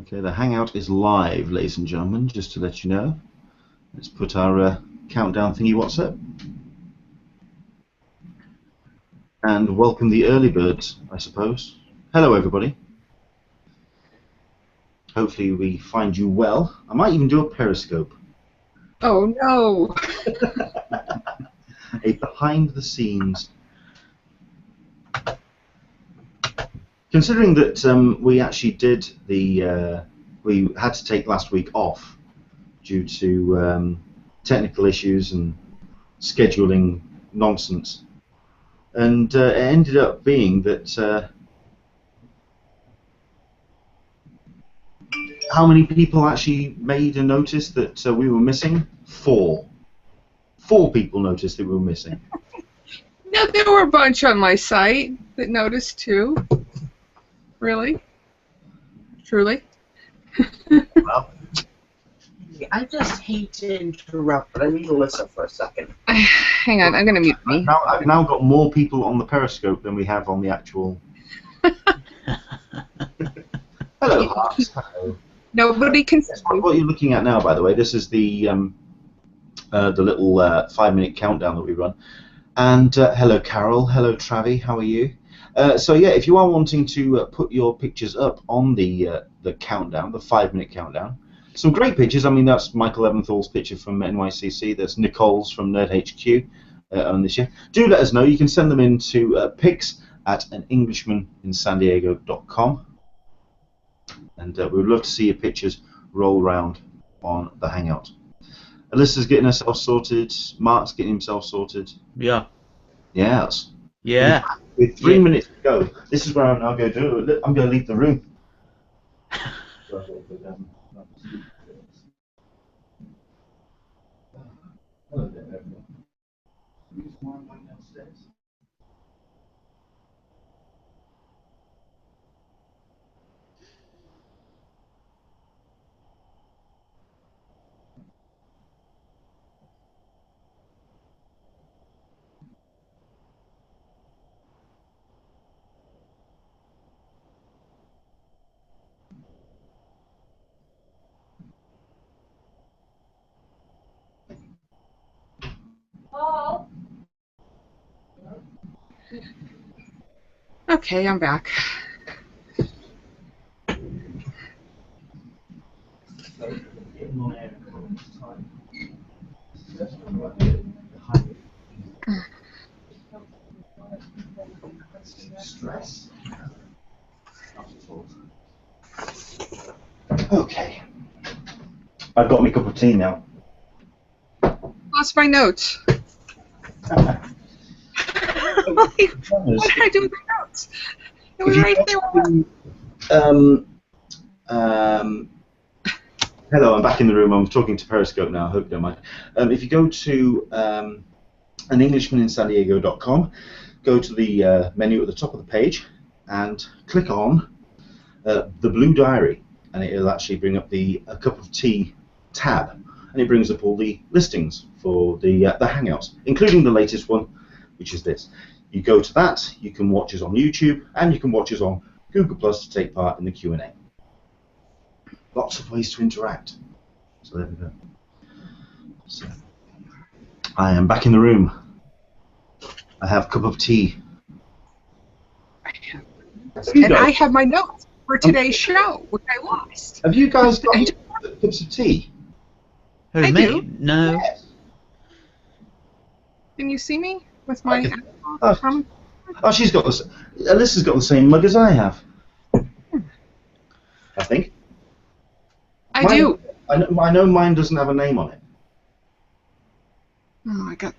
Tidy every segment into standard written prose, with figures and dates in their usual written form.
Okay, the Hangout is live, ladies and gentlemen, just to let you know. Let's put our countdown thingy what's up. And welcome the early birds, I suppose. Hello, everybody. Hopefully we find you well. I might even do a Periscope. Oh, no. A behind the scenes. Considering that we actually did the, we had to take last week off due to technical issues and scheduling nonsense, and it ended up being that how many people actually made a notice that we were missing? Four people noticed that we were missing. No, there were a bunch on my site that noticed too. Really? Truly? Well, I just hate to interrupt, but I need Alyssa for a second. Hang on, I'm going to mute me. I've now got more people on the Periscope than we have on the actual... Hello, Hearts. Hello. Nobody can see. What you're looking at now, by the way, this is the little 5-minute countdown that we run. And hello, Carol. Hello, Travi. How are you? So yeah, if you are wanting to put your pictures up on the countdown, the 5-minute countdown, some great pictures. I mean, that's Michael Eventhal's picture from NYCC. There's Nicole's from Nerd HQ on this year. Do let us know. You can send them in to pics@anenglishmaninsandiego.com, and we would love to see your pictures roll around on the Hangout. Alyssa's getting herself sorted. Mark's getting himself sorted. Yeah. Yes. Yeah. With 3 minutes to go, this is where I'm now going to do it. I'm going to leave the room. Hello there, everyone. Downstairs. Okay, I'm back. Stress. Okay. I've got my cup of tea now. Lost my notes. What did I do with my notes? It was right there. Hello, I'm back in the room. I'm talking to Periscope now. I hope you don't mind. If you go to anenglishmaninsandiego.com, go to the menu at the top of the page and click on the blue diary, and it'll actually bring up the a cup of tea tab, and it brings up all the listings for the Hangouts, including the latest one, which is this. You go to that, you can watch us on YouTube, and you can watch us on Google Plus to take part in the Q&A. Lots of ways to interact. So there we go. So, I am back in the room. I have a cup of tea. And I have my notes for today's show, which I lost. Have you guys got cups of tea? Who, I me? do. No. Yes. Can you see me with my... Oh, she's got this. Alyssa's got the same mug as I have. I think. I do. I know mine doesn't have a name on it. Oh, my God.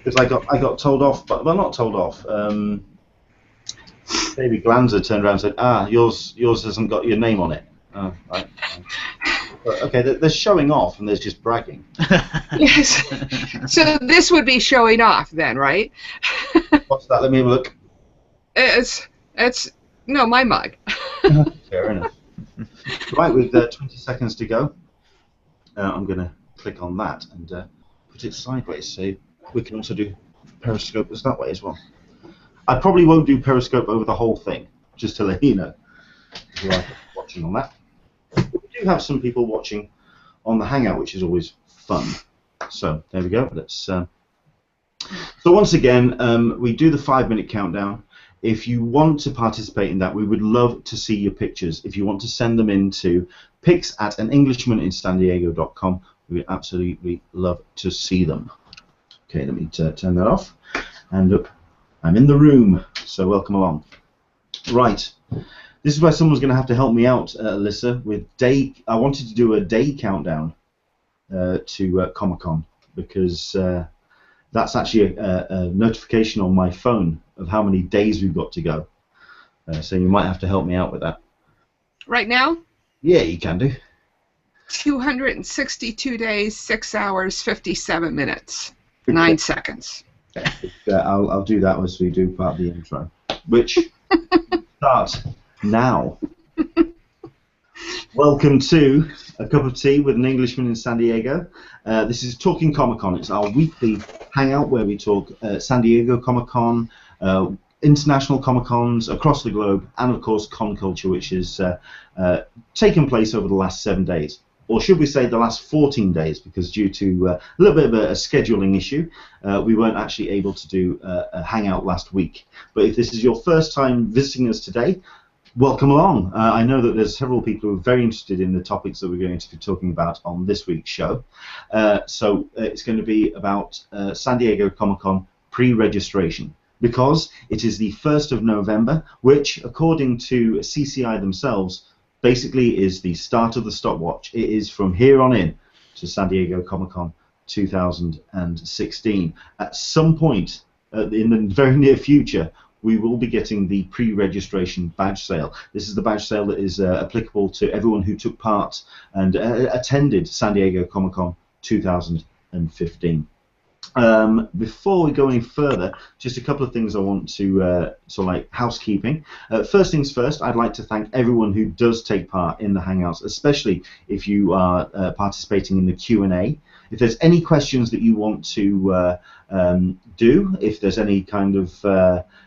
Because I got told off, but well, not told off. Baby Glanza turned around and said, "Ah, yours hasn't got your name on it." Oh, right. Okay, there's showing off and there's just bragging. Yes. So this would be showing off then, right? What's that? Let me have a look. It's no, my mug. Fair enough. Right, with 20 seconds to go, I'm going to click on that and put it sideways so we can also do Periscope that way as well. I probably won't do Periscope over the whole thing, just to let you know. who are watching on that. We do have some people watching on the Hangout, which is always fun. So there we go. Let's. So once again, we do the 5-minute countdown. If you want to participate in that, we would love to see your pictures. If you want to send them in to pics@anenglishmaninsandiego.com, we would absolutely love to see them. Okay, let me turn that off. And look, I'm in the room, so welcome along. Right, this is where someone's going to have to help me out, Alyssa, with day. I wanted to do a day countdown to Comic-Con, because that's actually a notification on my phone of how many days we've got to go. So you might have to help me out with that. Right now? Yeah, you can do. 262 days, 6 hours, 57 minutes, 9 seconds. I'll do that as we do part of the intro, which starts now. Welcome to A Cup of Tea with an Englishman in San Diego. This is Talking Comic-Con. It's our weekly hangout where we talk San Diego Comic-Con, international Comic-Cons across the globe, and of course con culture, which has taken place over the last 7 days. Or should we say the last 14 days, because due to a little bit of a scheduling issue, we weren't actually able to do a hangout last week. But if this is your first time visiting us today, welcome along. I know that there's several people who are very interested in the topics that we're going to be talking about on this week's show. So it's going to be about San Diego Comic-Con pre-registration, because it is the 1st of November, which, according to CCI themselves, basically is the start of the stopwatch. It is from here on in to San Diego Comic-Con 2016. At some point in the very near future, we will be getting the pre-registration badge sale. This is the badge sale that is applicable to everyone who took part and attended San Diego Comic-Con 2015. Before we go any further, just a couple of things I want to sort of like housekeeping. First things first, I'd like to thank everyone who does take part in the Hangouts, especially if you are participating in the Q&A. If there's any questions that you want to do, if there's any kind of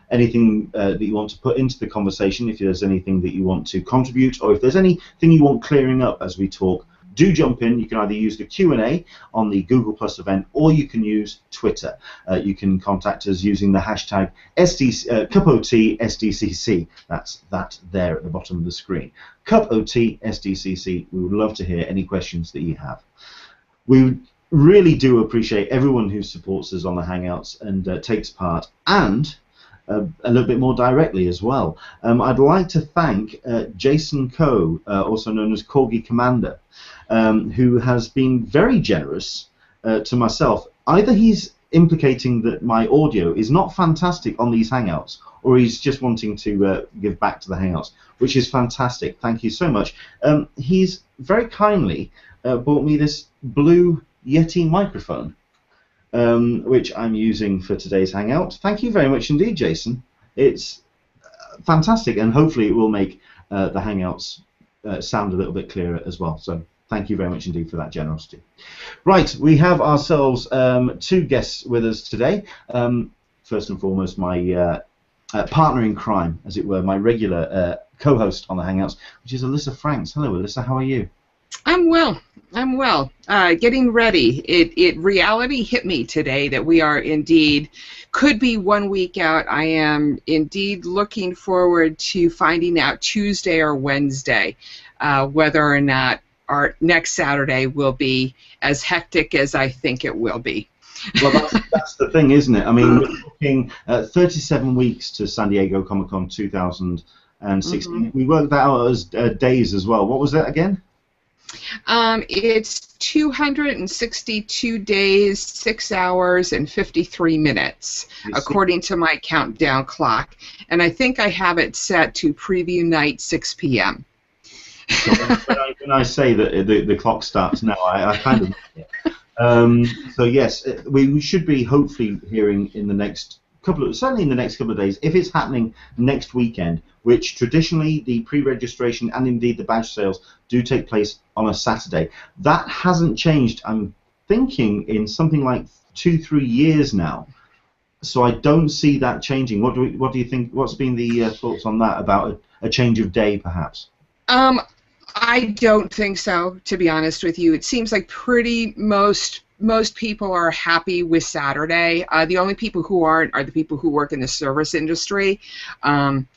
anything that you want to put into the conversation, if there's anything that you want to contribute, or if there's anything you want clearing up as we talk, do jump in. You can either use the Q&A on the Google Plus event, or you can use Twitter. You can contact us using the hashtag #CupOTSDCC. That's that there at the bottom of the screen. #CupOTSDCC. We would love to hear any questions that you have. We really do appreciate everyone who supports us on the Hangouts and takes part, and a little bit more directly as well. I'd like to thank Jason Coe, also known as Corgi Commander, who has been very generous to myself. Either he's implicating that my audio is not fantastic on these Hangouts, or he's just wanting to give back to the Hangouts, which is fantastic. Thank you so much. He's very kindly bought me this blue Yeti microphone, which I'm using for today's Hangout. Thank you very much indeed, Jason. It's fantastic, and hopefully it will make the Hangouts sound a little bit clearer as well. So thank you very much indeed for that generosity. Right, we have ourselves 2 guests with us today. First and foremost, my partner in crime, as it were, my regular co-host on the Hangouts, which is Alyssa Franks. Hello, Alyssa. How are you? I'm well. I'm well. Getting ready. Reality hit me today that we are indeed, could be 1 week out. I am indeed looking forward to finding out Tuesday or Wednesday whether or not our next Saturday will be as hectic as I think it will be. Well, that's the thing, isn't it? I mean, we're looking at 37 weeks to San Diego Comic-Con 2016. Mm-hmm. We worked that out as days as well. What was that again? It's 262 days, 6 hours, and 53 minutes, according to my countdown clock. And I think I have it set to preview night 6 p.m. So when I say that the clock starts now, I kind of... So yes, we should be hopefully hearing in the next certainly in the next couple of days, if it's happening next weekend, which traditionally the pre-registration and indeed the badge sales do take place on a Saturday. That hasn't changed, I'm thinking, in something like 2-3 years now. So I don't see that changing. What do you think? What's been the thoughts on that, about a change of day, perhaps? I don't think so, to be honest with you. It seems like most people are happy with Saturday. The only people who aren't are the people who work in the service industry,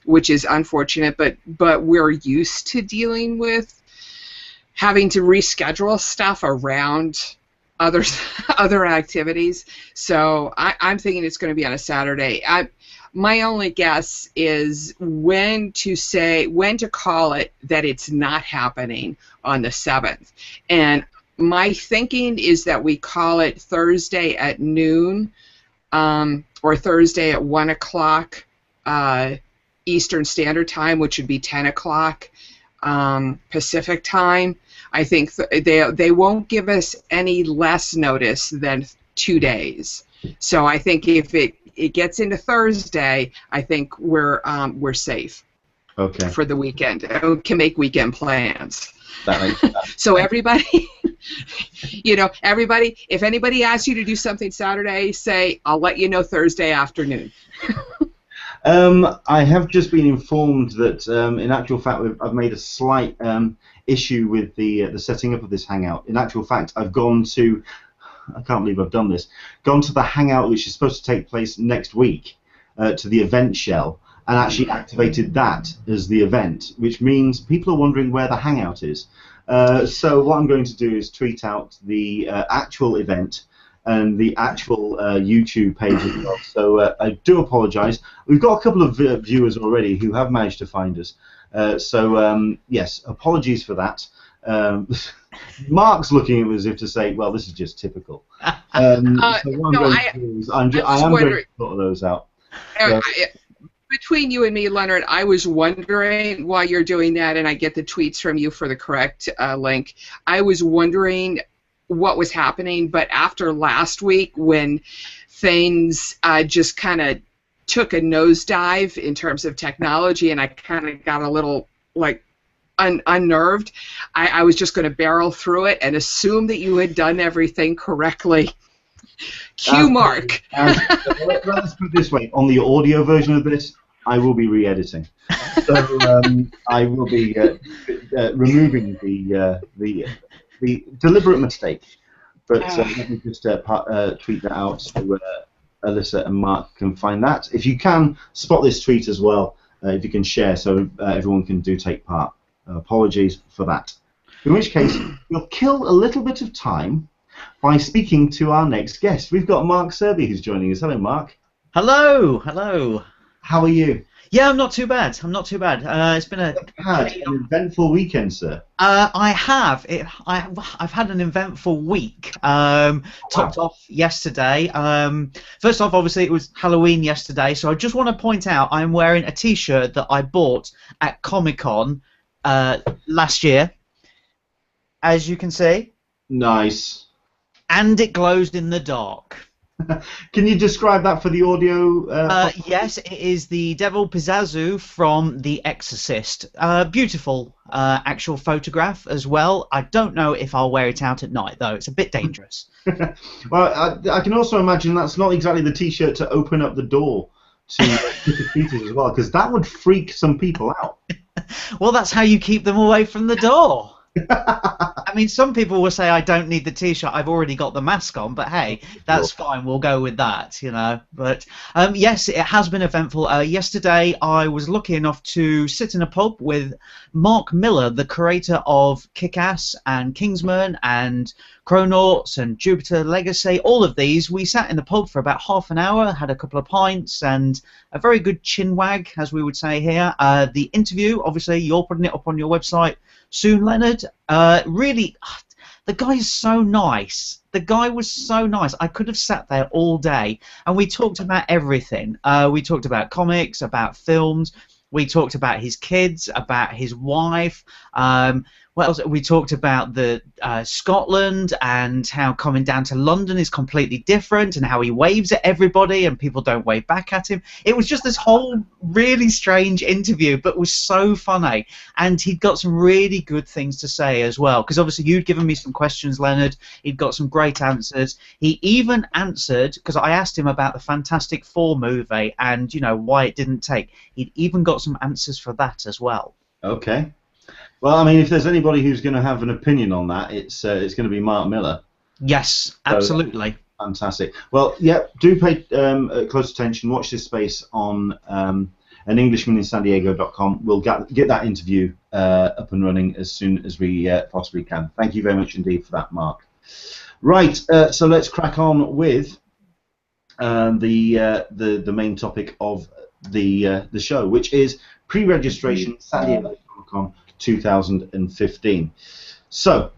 which is unfortunate. But we're used to dealing with having to reschedule stuff around other activities. So I'm thinking it's going to be on a Saturday. My only guess is when to call it that it's not happening on the 7th. And my thinking is that we call it Thursday at noon or Thursday at 1 o'clock Eastern Standard Time, which would be 10 o'clock Pacific Time. I think they won't give us any less notice than 2 days. So I think if it gets into Thursday, I think we're safe. Okay. For the weekend. We can make weekend plans. That makes sense. So everybody, if anybody asks you to do something Saturday, say, I'll let you know Thursday afternoon. I have just been informed that, in actual fact, I've made a slight issue with the setting up of this Hangout. In actual fact, I've gone to, I can't believe I've done this, gone to the Hangout which is supposed to take place next week, to the event shell, and actually activated that as the event, which means people are wondering where the Hangout is. So what I'm going to do is tweet out the actual event and the actual YouTube page as well. So I do apologise. We've got a couple of viewers already who have managed to find us. Yes, apologies for that. Mark's looking at me as if to say, well, this is just typical. So what I'm going to do is I am going to sort those out. Between you and me, Leonard, I was wondering while you're doing that, and I get the tweets from you for the correct link, I was wondering what was happening, but after last week when things just kind of took a nosedive in terms of technology and I kind of got a little, like, unnerved, I was just going to barrel through it and assume that you had done everything correctly. Cue Mark. Let's put it this way, on the audio version of this, I will be re-editing. So I will be removing the deliberate mistake. But let me just tweet that out so Alyssa and Mark can find that. If you can, spot this tweet as well, if you can share so everyone can take part. Apologies for that. In which case, we'll kill a little bit of time by speaking to our next guest. We've got Mark Searby who's joining us. Hello, Mark. Hello, hello. How are you? Yeah, I'm not too bad. I'm not too bad. It's been an eventful weekend, sir. I have. I've had an eventful week. Topped off yesterday. First off, obviously, it was Halloween yesterday, so I just want to point out I'm wearing a T-shirt that I bought at Comic-Con last year, as you can see. Nice. And it glows in the dark. Can you describe that for the audio? Yes, it is the Devil Pizzazzu from The Exorcist. Beautiful actual photograph as well. I don't know if I'll wear it out at night, though. It's a bit dangerous. Well, I can also imagine that's not exactly the T-shirt to open up the door to trick-or-treaters as well, because that would freak some people out. Well, that's how you keep them away from the door. I mean, some people will say I don't need the T-shirt, I've already got the mask on, but hey, that's fine, we'll go with that, you know. But yes, it has been eventful. Yesterday I was lucky enough to sit in a pub with Mark Millar, the creator of Kick-Ass and Kingsman and Chronauts and Jupiter Legacy, all of these. We sat in the pub for about half an hour, had a couple of pints and a very good chinwag, as we would say here. The interview, obviously, you're putting it up on your website soon, Leonard. Really, the guy is so nice. The guy was so nice. I could have sat there all day, and we talked about everything. We talked about comics, about films. We talked about his kids, about his wife. What else? We talked about the Scotland and how coming down to London is completely different, and how he waves at everybody and people don't wave back at him. It was just this whole really strange interview, but was so funny. And he'd got some really good things to say as well, because obviously you'd given me some questions, Leonard. He'd got some great answers. He even answered, because I asked him about the Fantastic Four movie and, you know, why it didn't take. He'd even got some answers for that as well. Okay. Well, I mean, if there's anybody who's going to have an opinion on that, it's going to be Mark Millar. Yes, absolutely. So, fantastic. Well, yeah, do pay close attention. Watch this space on an Englishman.in We'll get that interview up and running as soon as we possibly can. Thank you very much indeed for that, Mark. Right, so let's crack on with the main topic of the show, which is pre-registration San Diego Comic-Con 2015. So,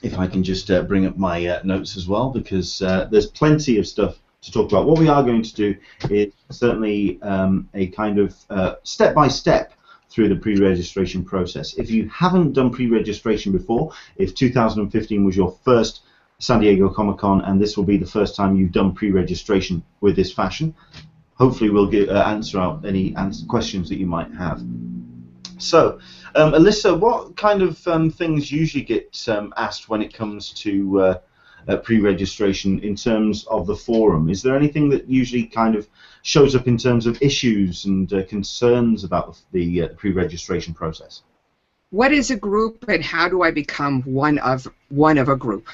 if I can just bring up my notes as well, because there's plenty of stuff to talk about. What we are going to do is certainly a kind of step-by-step through the pre-registration process. If you haven't done pre-registration before, if 2015 was your first San Diego Comic-Con and this will be the first time you've done pre-registration with this fashion, hopefully we'll answer out any questions that you might have. So, Alyssa, what kind of things usually get asked when it comes to pre-registration in terms of the forum? Is there anything that usually kind of shows up in terms of issues and concerns about the pre-registration process? What is a group, and how do I become one of a group?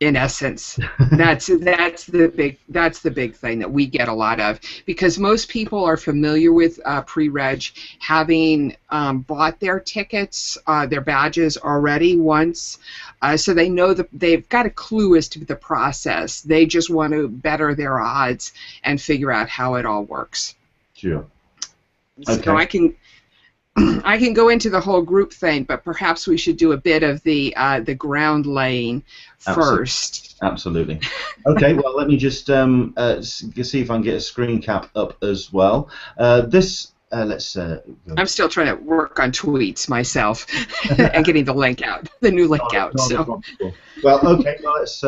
In essence, that's the big thing that we get a lot of, because most people are familiar with pre-reg, having bought their tickets, their badges already once, so they know that they've got a clue as to the process. They just want to better their odds and figure out how it all works. Sure. Okay. So I can go into the whole group thing, but perhaps we should do a bit of the ground laying first. Absolutely. Okay, well, let me just see if I can get a screen cap up as well. Let's. I'm still trying to work on tweets myself and getting the link out, the new link out. So. Well, okay, well, let's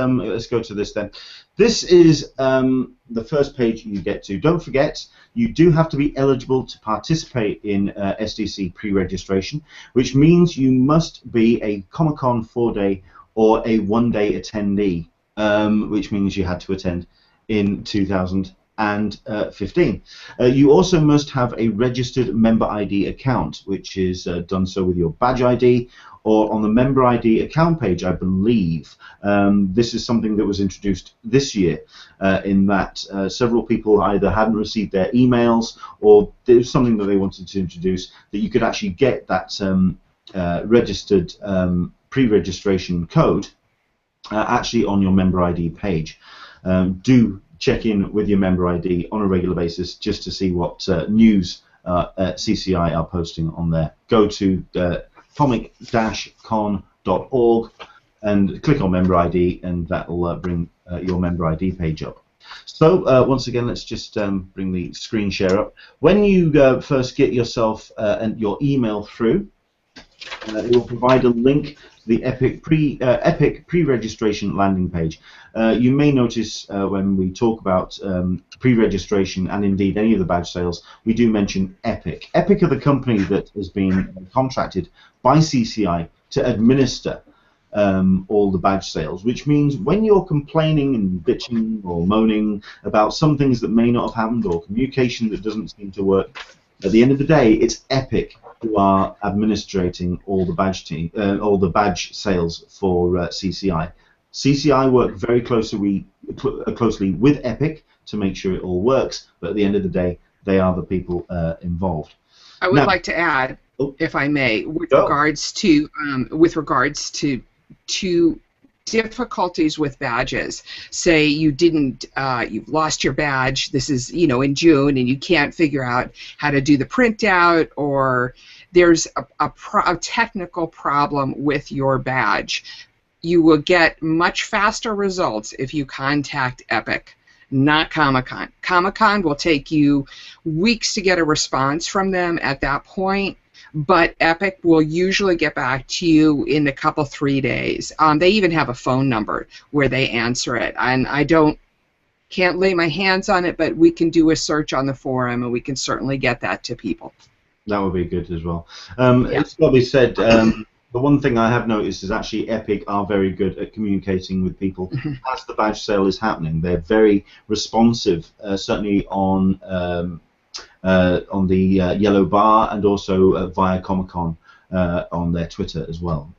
go to this then. This is the first page you get to. Don't forget, you do have to be eligible to participate in SDC pre-registration, which means you must be a Comic-Con 4-day or a 1-day attendee, which means you had to attend in 2015. You also must have a registered member ID account, which is done so with your badge ID or on the member ID account page, I believe. This is something that was introduced this year, in that several people either hadn't received their emails, or there was something that they wanted to introduce, that you could actually get that registered pre-registration code actually on your member ID page. Do check in with your member ID on a regular basis just to see what news CCI are posting on there. Go to comic-con.org and click on member ID, and that will bring your member ID page up. So once again, let's just bring the screen share up. When you first get yourself and your email through, it will provide a link to the Epic pre-registration landing page. You may notice when we talk about pre-registration and indeed any of the badge sales, we do mention Epic. Epic are the company that has been contracted by CCI to administer all the badge sales, which means when you're complaining and bitching or moaning about some things that may not have happened or communication that doesn't seem to work, at the end of the day, it's Epic who are administrating all the badge sales for CCI. CCI work very closely with Epic to make sure it all works, but at the end of the day, they are the people involved. I would like to add, if I may, with regards to difficulties with badges. Say you you've lost your badge. This is in June, and you can't figure out how to do the printout, or there's a technical problem with your badge. You will get much faster results if you contact Epic, not Comic-Con. Comic-Con will take you weeks to get a response from them at that point, but Epic will usually get back to you in a couple, 3 days. They even have a phone number where they answer it, and I can't lay my hands on it, but we can do a search on the forum, and we can certainly get that to people. That would be good as well. It's probably said, the one thing I have noticed is actually Epic are very good at communicating with people as the badge sale is happening. They're very responsive, certainly on on the yellow bar, and also via Comic-Con on their Twitter as well.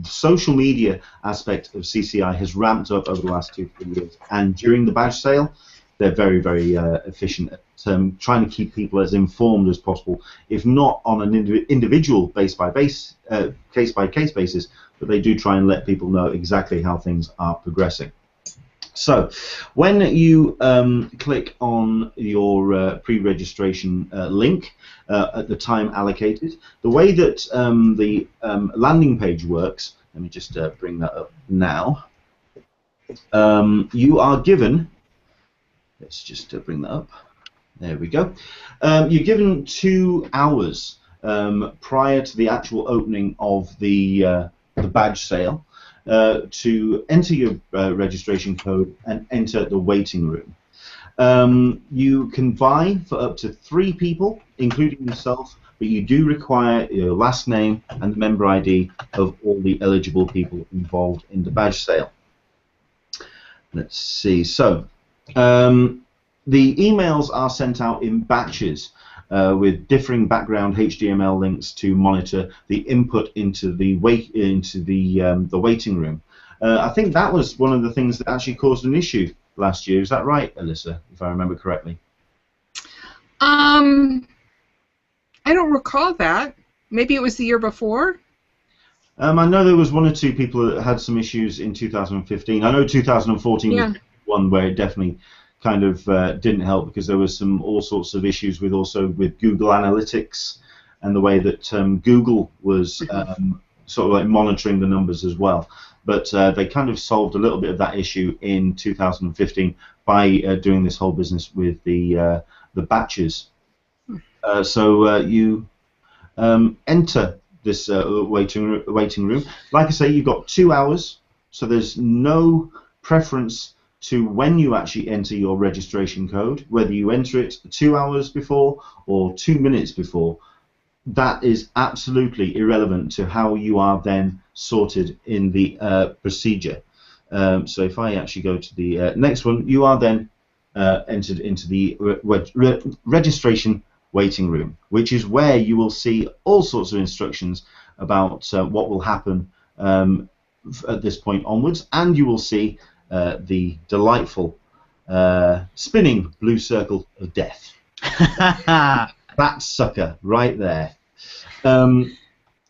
The social media aspect of CCI has ramped up over the last 2-3 years, and during the badge sale, they're very, very efficient at trying to keep people as informed as possible, if not on an individual case-by-case basis, but they do try and let people know exactly how things are progressing. So, when you click on your pre-registration link at the time allocated, the way that the landing page works, let me just bring that up now, you are given, let's just bring that up, there we go, you're given 2 hours prior to the actual opening of the badge sale to enter your registration code and enter the waiting room. You can vie for up to 3 people, including yourself, but you do require your last name and the member ID of all the eligible people involved in the badge sale. Let's see. So, the emails are sent out in batches with differing background HTML links to monitor the input into the waiting room. I think that was one of the things that actually caused an issue last year. Is that right, Alyssa, if I remember correctly? I don't recall that. Maybe it was the year before. I know there was 1 or 2 people that had some issues in 2015. I know 2014 was one where it definitely kind of didn't help, because there was all sorts of issues with Google Analytics and the way that Google was sort of like monitoring the numbers as well. But they kind of solved a little bit of that issue in 2015 by doing this whole business with the batches. So you enter this waiting room. Like I say, you've got 2 hours, so there's no preference to when you actually enter your registration code, whether you enter it 2 hours before or 2 minutes before. That is absolutely irrelevant to how you are then sorted in the procedure. So if I actually go to the next one, you are then entered into the registration waiting room, which is where you will see all sorts of instructions about what will happen at this point onwards, and you will see the delightful spinning blue circle of death. That sucker right there.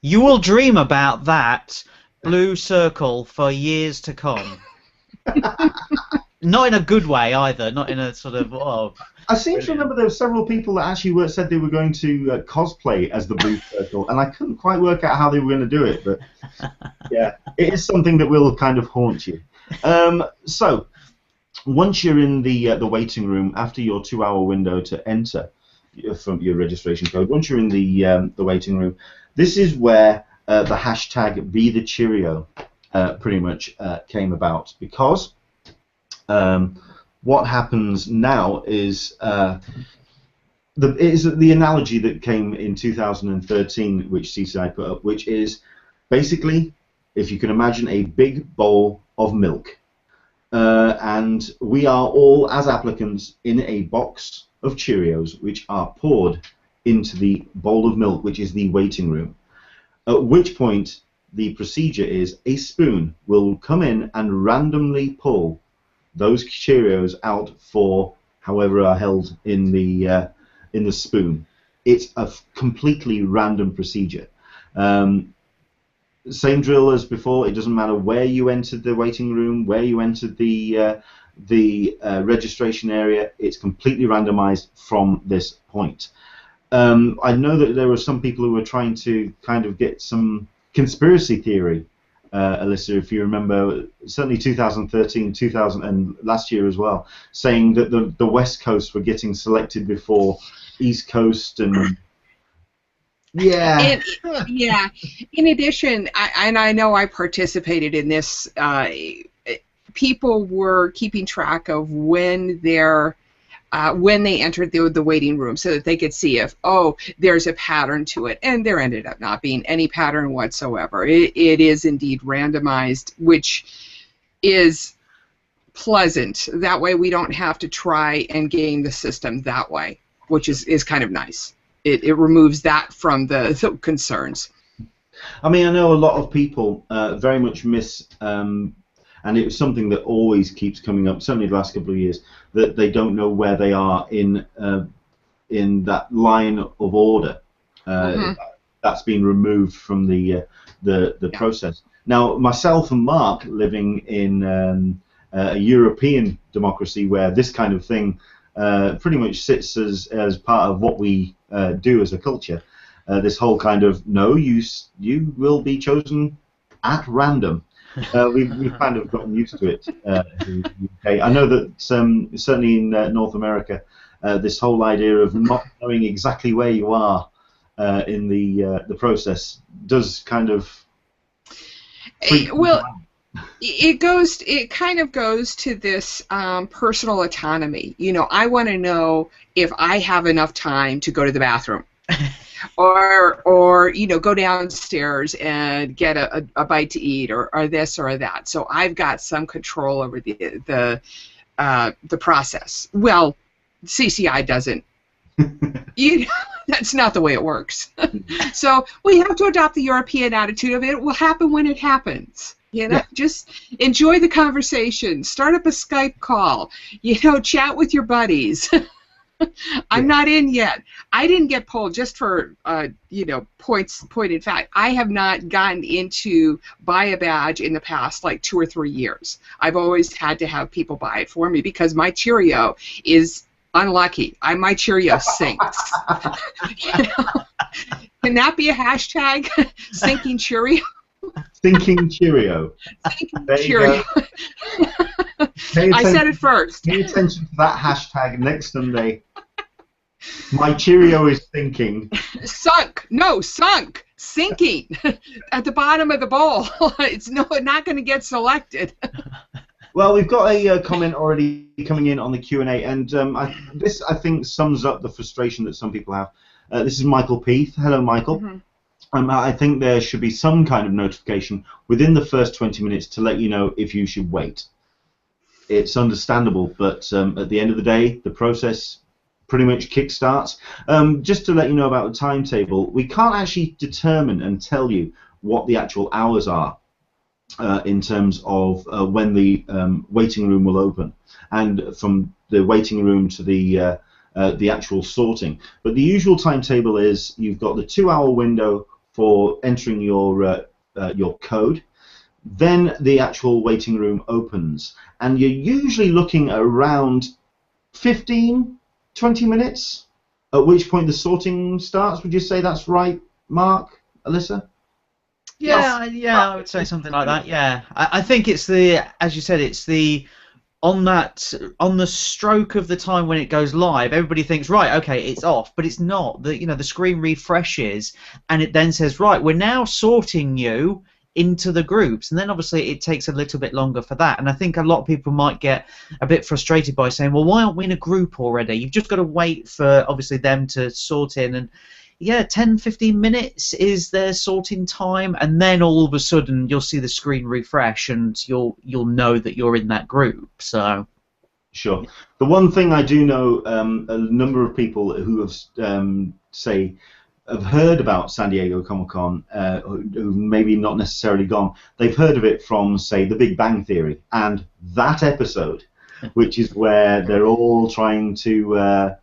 You will dream about that blue circle for years to come. Not in a good way either, not in a sort of, oh... I seem to remember there were several people that actually said they were going to cosplay as the blue circle, and I couldn't quite work out how they were going to do it, but yeah, it is something that will kind of haunt you. So, once you're in the waiting room, after your 2-hour window to enter from your registration code, once you're in the waiting room, this is where the hashtag #BeTheCheerio pretty much came about, because what happens now is the analogy that came in 2013, which CCI put up, which is basically, if you can imagine, a big bowl of milk. And we are all, as applicants, in a box of Cheerios, which are poured into the bowl of milk, which is the waiting room. At which point, the procedure is a spoon will come in and randomly pull those Cheerios out for however are held in the spoon. It's a completely random procedure. Same drill as before. It doesn't matter where you entered the waiting room, where you entered the registration area. It's completely randomized from this point. I know that there were some people who were trying to kind of get some conspiracy theory, Alyssa, if you remember, certainly 2013, 2000, and last year as well, saying that the West Coast were getting selected before East Coast, and yeah. Yeah. In addition, I know I participated in this. People were keeping track of when they entered the waiting room, so that they could see if, oh, there's a pattern to it, and there ended up not being any pattern whatsoever. It is indeed randomized, which is pleasant. That way we don't have to try and game the system that way. which is kind of nice. It removes that from the concerns. I mean, I know a lot of people very much miss, and it was something that always keeps coming up, certainly the last couple of years, that they don't know where they are in that line of order. That's been removed from the process. Now, myself and Mark, living in a European democracy where this kind of thing pretty much sits as part of what we do as a culture. This whole kind of you will be chosen at random. We've kind of gotten used to it in the UK. I know that certainly in North America, this whole idea of not knowing exactly where you are in the process does kind of. It kind of goes to this personal autonomy. You know, I want to know if I have enough time to go to the bathroom. or you know, go downstairs and get a bite to eat, or this or that. So I've got some control over the process. Well, CCI doesn't. You know, that's not the way it works. So we have to adopt the European attitude of it will happen when it happens. You know, just enjoy the conversation. Start up a Skype call. You know, chat with your buddies. I'm not in yet. I didn't get polled, just for you know, point in fact. I have not gotten into buy a badge in the past like 2 or 3 years. I've always had to have people buy it for me because my Cheerio is unlucky. My Cheerio sinks. You know? Can that be a hashtag? Sinking Cheerio. Sinking Cheerio. Sinking Cheerio. I said it first. Pay attention to that hashtag next Sunday. My Cheerio is sinking. Sunk. No, sunk. Sinking. At the bottom of the bowl. It's not going to get selected. Well, we've got a comment already coming in on the Q&A, and this, I think, sums up the frustration that some people have. This is Michael Peath. Hello, Michael. I think there should be some kind of notification within the first 20 minutes to let you know if you should wait. It's understandable, but at the end of the day, the process pretty much kickstarts. Just to let you know about the timetable, we can't actually determine and tell you what the actual hours are in terms of when the waiting room will open, and from the waiting room to the actual sorting. But the usual timetable is you've got the 2-hour window for entering your code. Then the actual waiting room opens, and you're usually looking at around 15, 20 minutes, at which point the sorting starts. Would you say that's right, Mark, Alyssa? Yeah, I would say something like that. Yeah, I think it's as you said, it's on the stroke of the time when it goes live. Everybody thinks, right, okay, it's off, but it's not. The screen refreshes, and it then says, right, we're now sorting you into the groups, and then obviously it takes a little bit longer for that. And I think a lot of people might get a bit frustrated by saying, well, why aren't we in a group already? You've just got to wait for obviously them to sort in, and 10-15 minutes is their sorting time, and then all of a sudden you'll see the screen refresh and you'll know that you're in that group. So sure. The one thing I do know, a number of people who have have heard about San Diego Comic-Con, who maybe not necessarily gone, they've heard of it from, say, The Big Bang Theory, and that episode, which is where they're all trying to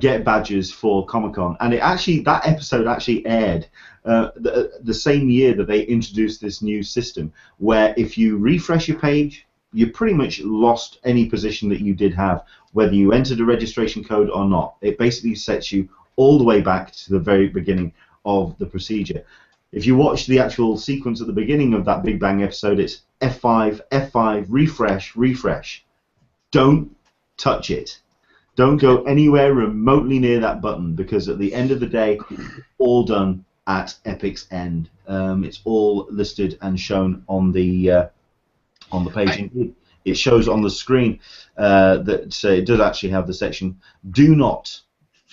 get badges for Comic-Con, and that episode actually aired the same year that they introduced this new system, where if you refresh your page, you pretty much lost any position that you did have, whether you entered a registration code or not. It basically sets you all the way back to the very beginning of the procedure. If you watch the actual sequence at the beginning of that Big Bang episode, it's F5, F5, refresh, refresh. Don't touch it. Don't go anywhere remotely near that button, because at the end of the day, it's all done at Epic's end. It's all listed and shown on the page. It shows on the screen that it does actually have the section "Do not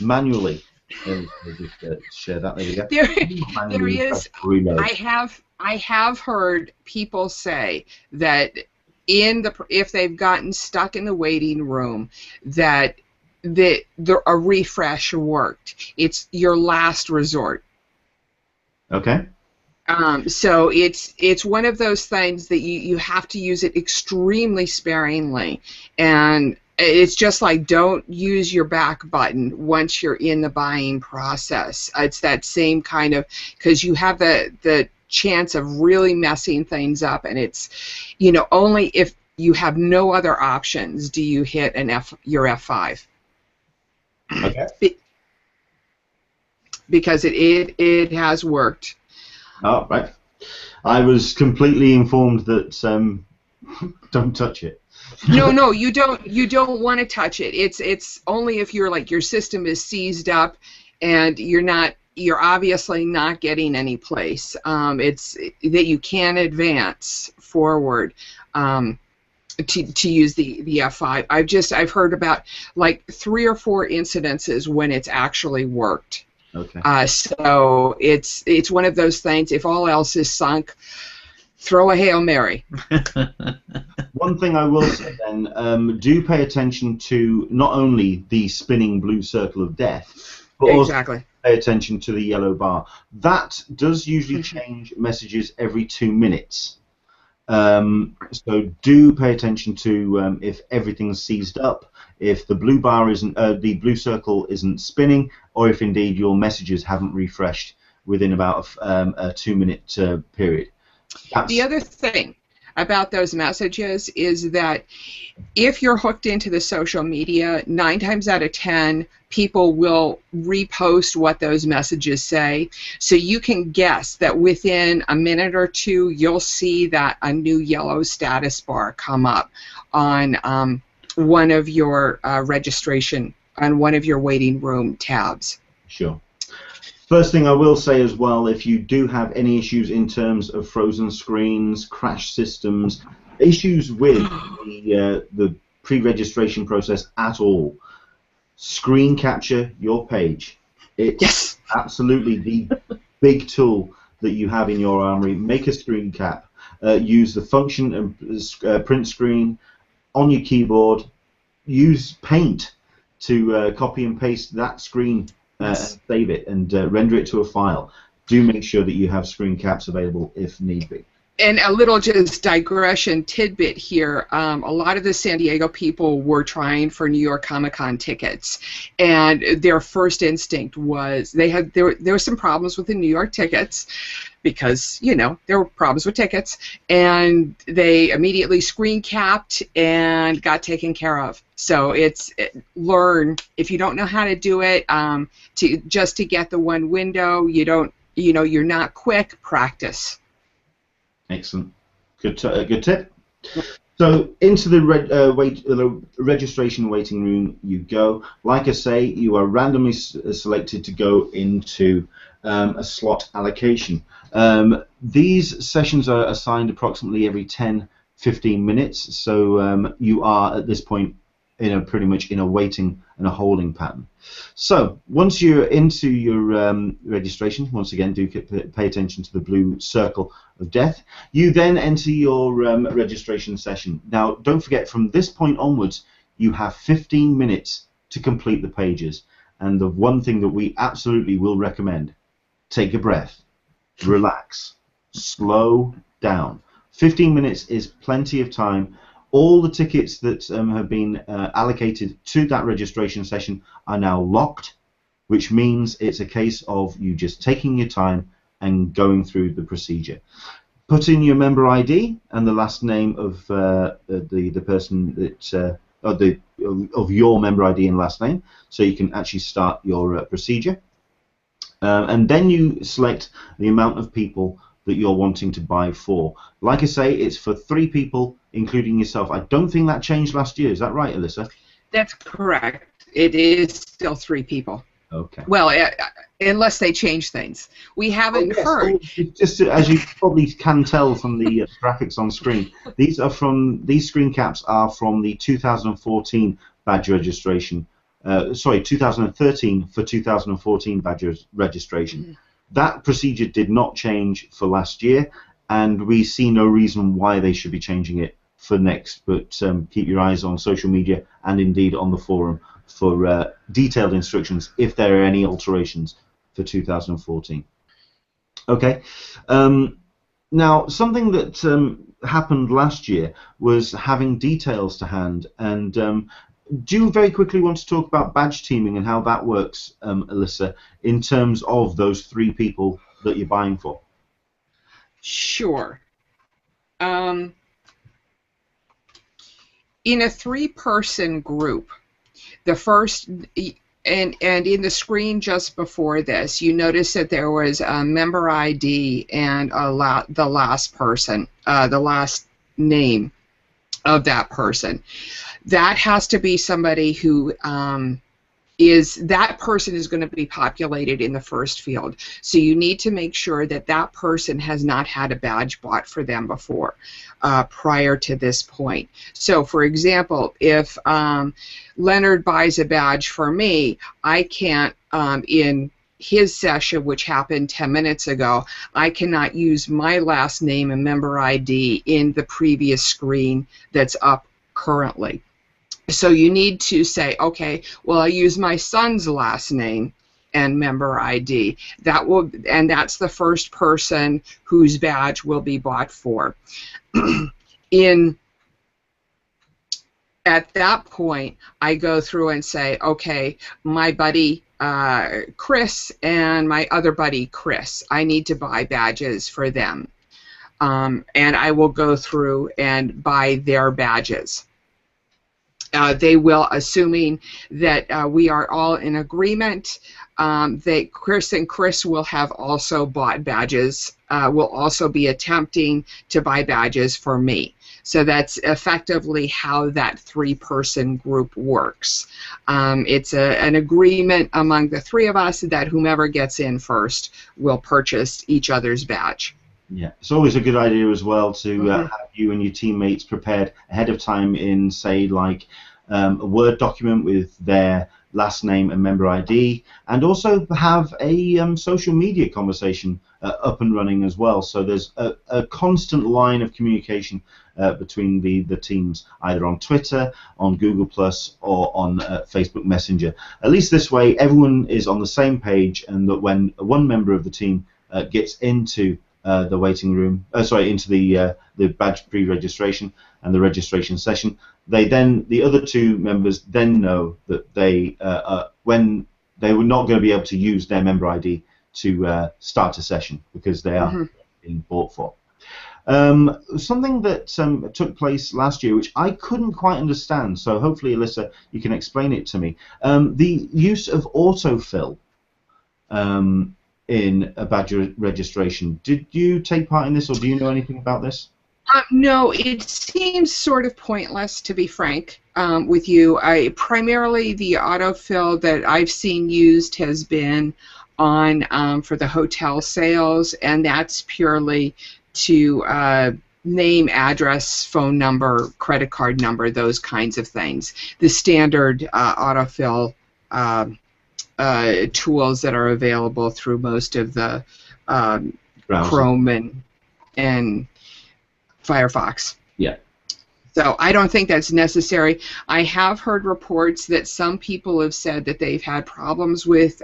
manually." Just share that. There we go. There is. I have heard people say that if they've gotten stuck in the waiting room, that a refresh worked. It's your last resort. Okay. So it's one of those things that you have to use it extremely sparingly, and it's just like don't use your back button once you're in the buying process. It's that same kind of, because you have the chance of really messing things up, and it's, you know, only if you have no other options do you hit your F5. Okay. Because it has worked. Oh, right. I was completely informed that don't touch it. No, you don't want to touch it. It's only if your system is seized up and you're obviously not getting any place. It's that you can advance forward to use the F5. I've heard about like 3 or 4 incidences when it's actually worked. Okay. So it's one of those things. If all else is sunk, throw a Hail Mary. One thing I will say then, do pay attention to not only the spinning blue circle of death, but Exactly. also pay attention to the yellow bar. That does usually change messages every 2 minutes. So do pay attention to if everything's seized up, if the blue bar isn't, the blue circle isn't spinning, or if indeed your messages haven't refreshed within about a 2-minute period. The other thing about those messages is that if you're hooked into the social media, 9 times out of 10, people will repost what those messages say. So you can guess that within a minute or 2, you'll see that a new yellow status bar come up on one of your registration, on one of your waiting room tabs. Sure. First thing I will say as well, if you do have any issues in terms of frozen screens, crash systems, issues with the pre-registration process at all, screen capture your page. It's absolutely the big tool that you have in your armory. Make a screen cap. Use the function and print screen on your keyboard. Use Paint to copy and paste that screen and save it and render it to a file. Do make sure that you have screen caps available if need be. And a little just digression tidbit here. A lot of the San Diego people were trying for New York Comic-Con tickets, and their first instinct was there were some problems with the New York tickets because, you know, there were problems with tickets, and they immediately screen capped and got taken care of. So learn, if you don't know how to do it, to get the one window, you're not quick, practice. Excellent. Good tip. So into the registration waiting room you go. Like I say, you are randomly selected to go into a slot allocation. These sessions are assigned approximately every 10-15 minutes, so you are at this point pretty much in a waiting and a holding pattern. So once you're into your registration, once again, do pay attention to the blue circle of death. You then enter your registration session. Now, don't forget, from this point onwards, you have 15 minutes to complete the pages. And the one thing that we absolutely will recommend, take a breath, relax, slow down. 15 minutes is plenty of time. All the tickets that have been allocated to that registration session are now locked, which means it's a case of you just taking your time and going through the procedure. Put in your member ID and the last name of the person that of your member ID and last name, so you can actually start your procedure. And then you select the amount of people that you're wanting to buy for. Like I say, it's for 3 people, including yourself. I don't think that changed last year. Is that right, Alyssa? That's correct. It is still 3 people. Okay. Well, unless they change things. We haven't heard. Just as you probably can tell from the graphics on screen, these screen caps are from the 2014 badge registration. 2013 for 2014 badge registration. Mm-hmm. That procedure did not change for last year, and we see no reason why they should be changing it for next. But keep your eyes on social media and indeed on the forum for detailed instructions if there are any alterations for 2014. Okay. Now, something that happened last year was having details to hand, and do you very quickly want to talk about badge teaming and how that works, Alyssa, in terms of those 3 people that you're buying for? Sure. In a 3-person group, the first, and in the screen just before this, you notice that there was a member ID and the last person, the last name of that person. That has to be somebody who that person is going to be populated in the first field. So you need to make sure that that person has not had a badge bought for them before, prior to this point. So, for example, if Leonard buys a badge for me, I can't, in his session, which happened 10 minutes ago, I cannot use my last name and member ID in the previous screen that's up currently. So you need to say, okay, well, I use my son's last name and member ID. And that's the first person whose badge will be bought for. At that point, I go through and say, okay, my buddy Chris and my other buddy Chris, I need to buy badges for them. And I will go through and buy their badges. They will, assuming that we are all in agreement, that Chris and Chris will have also bought badges, will also be attempting to buy badges for me. So that's effectively how that 3-person group works. It's an agreement among the 3 of us that whomever gets in first will purchase each other's badge. Yeah, it's always a good idea as well to have you and your teammates prepared ahead of time in, say, like a Word document with their last name and member ID, and also have a social media conversation up and running as well. So there's a constant line of communication between the teams, either on Twitter, on Google+, or on Facebook Messenger. At least this way, everyone is on the same page, and that when one member of the team gets into the waiting room, into the badge pre-registration and the registration session, the other 2 members then know that when they were not going to be able to use their member ID to start a session because they are being bought for. Something that took place last year, which I couldn't quite understand, so hopefully, Alyssa, you can explain it to me. The use of autofill in a badge registration. Did you take part in this, or do you know anything about this? No, it seems sort of pointless, to be frank with you. Primarily, the autofill that I've seen used has been on for the hotel sales, and that's purely to name, address, phone number, credit card number, those kinds of things. The standard autofill tools that are available through most of the Chrome and Firefox. Yeah. So I don't think that's necessary. I have heard reports that some people have said that they've had problems with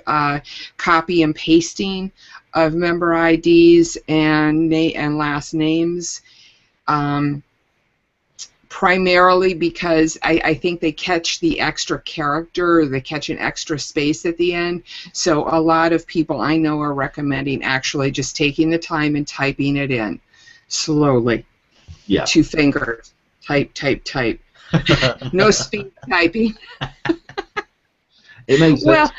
copy and pasting of member IDs and last names, primarily because I think they catch the extra character, or they catch an extra space at the end. So a lot of people I know are recommending actually just taking the time and typing it in slowly. Yeah. 2 fingers. Type, type, type. No speed typing. It makes sense. Well,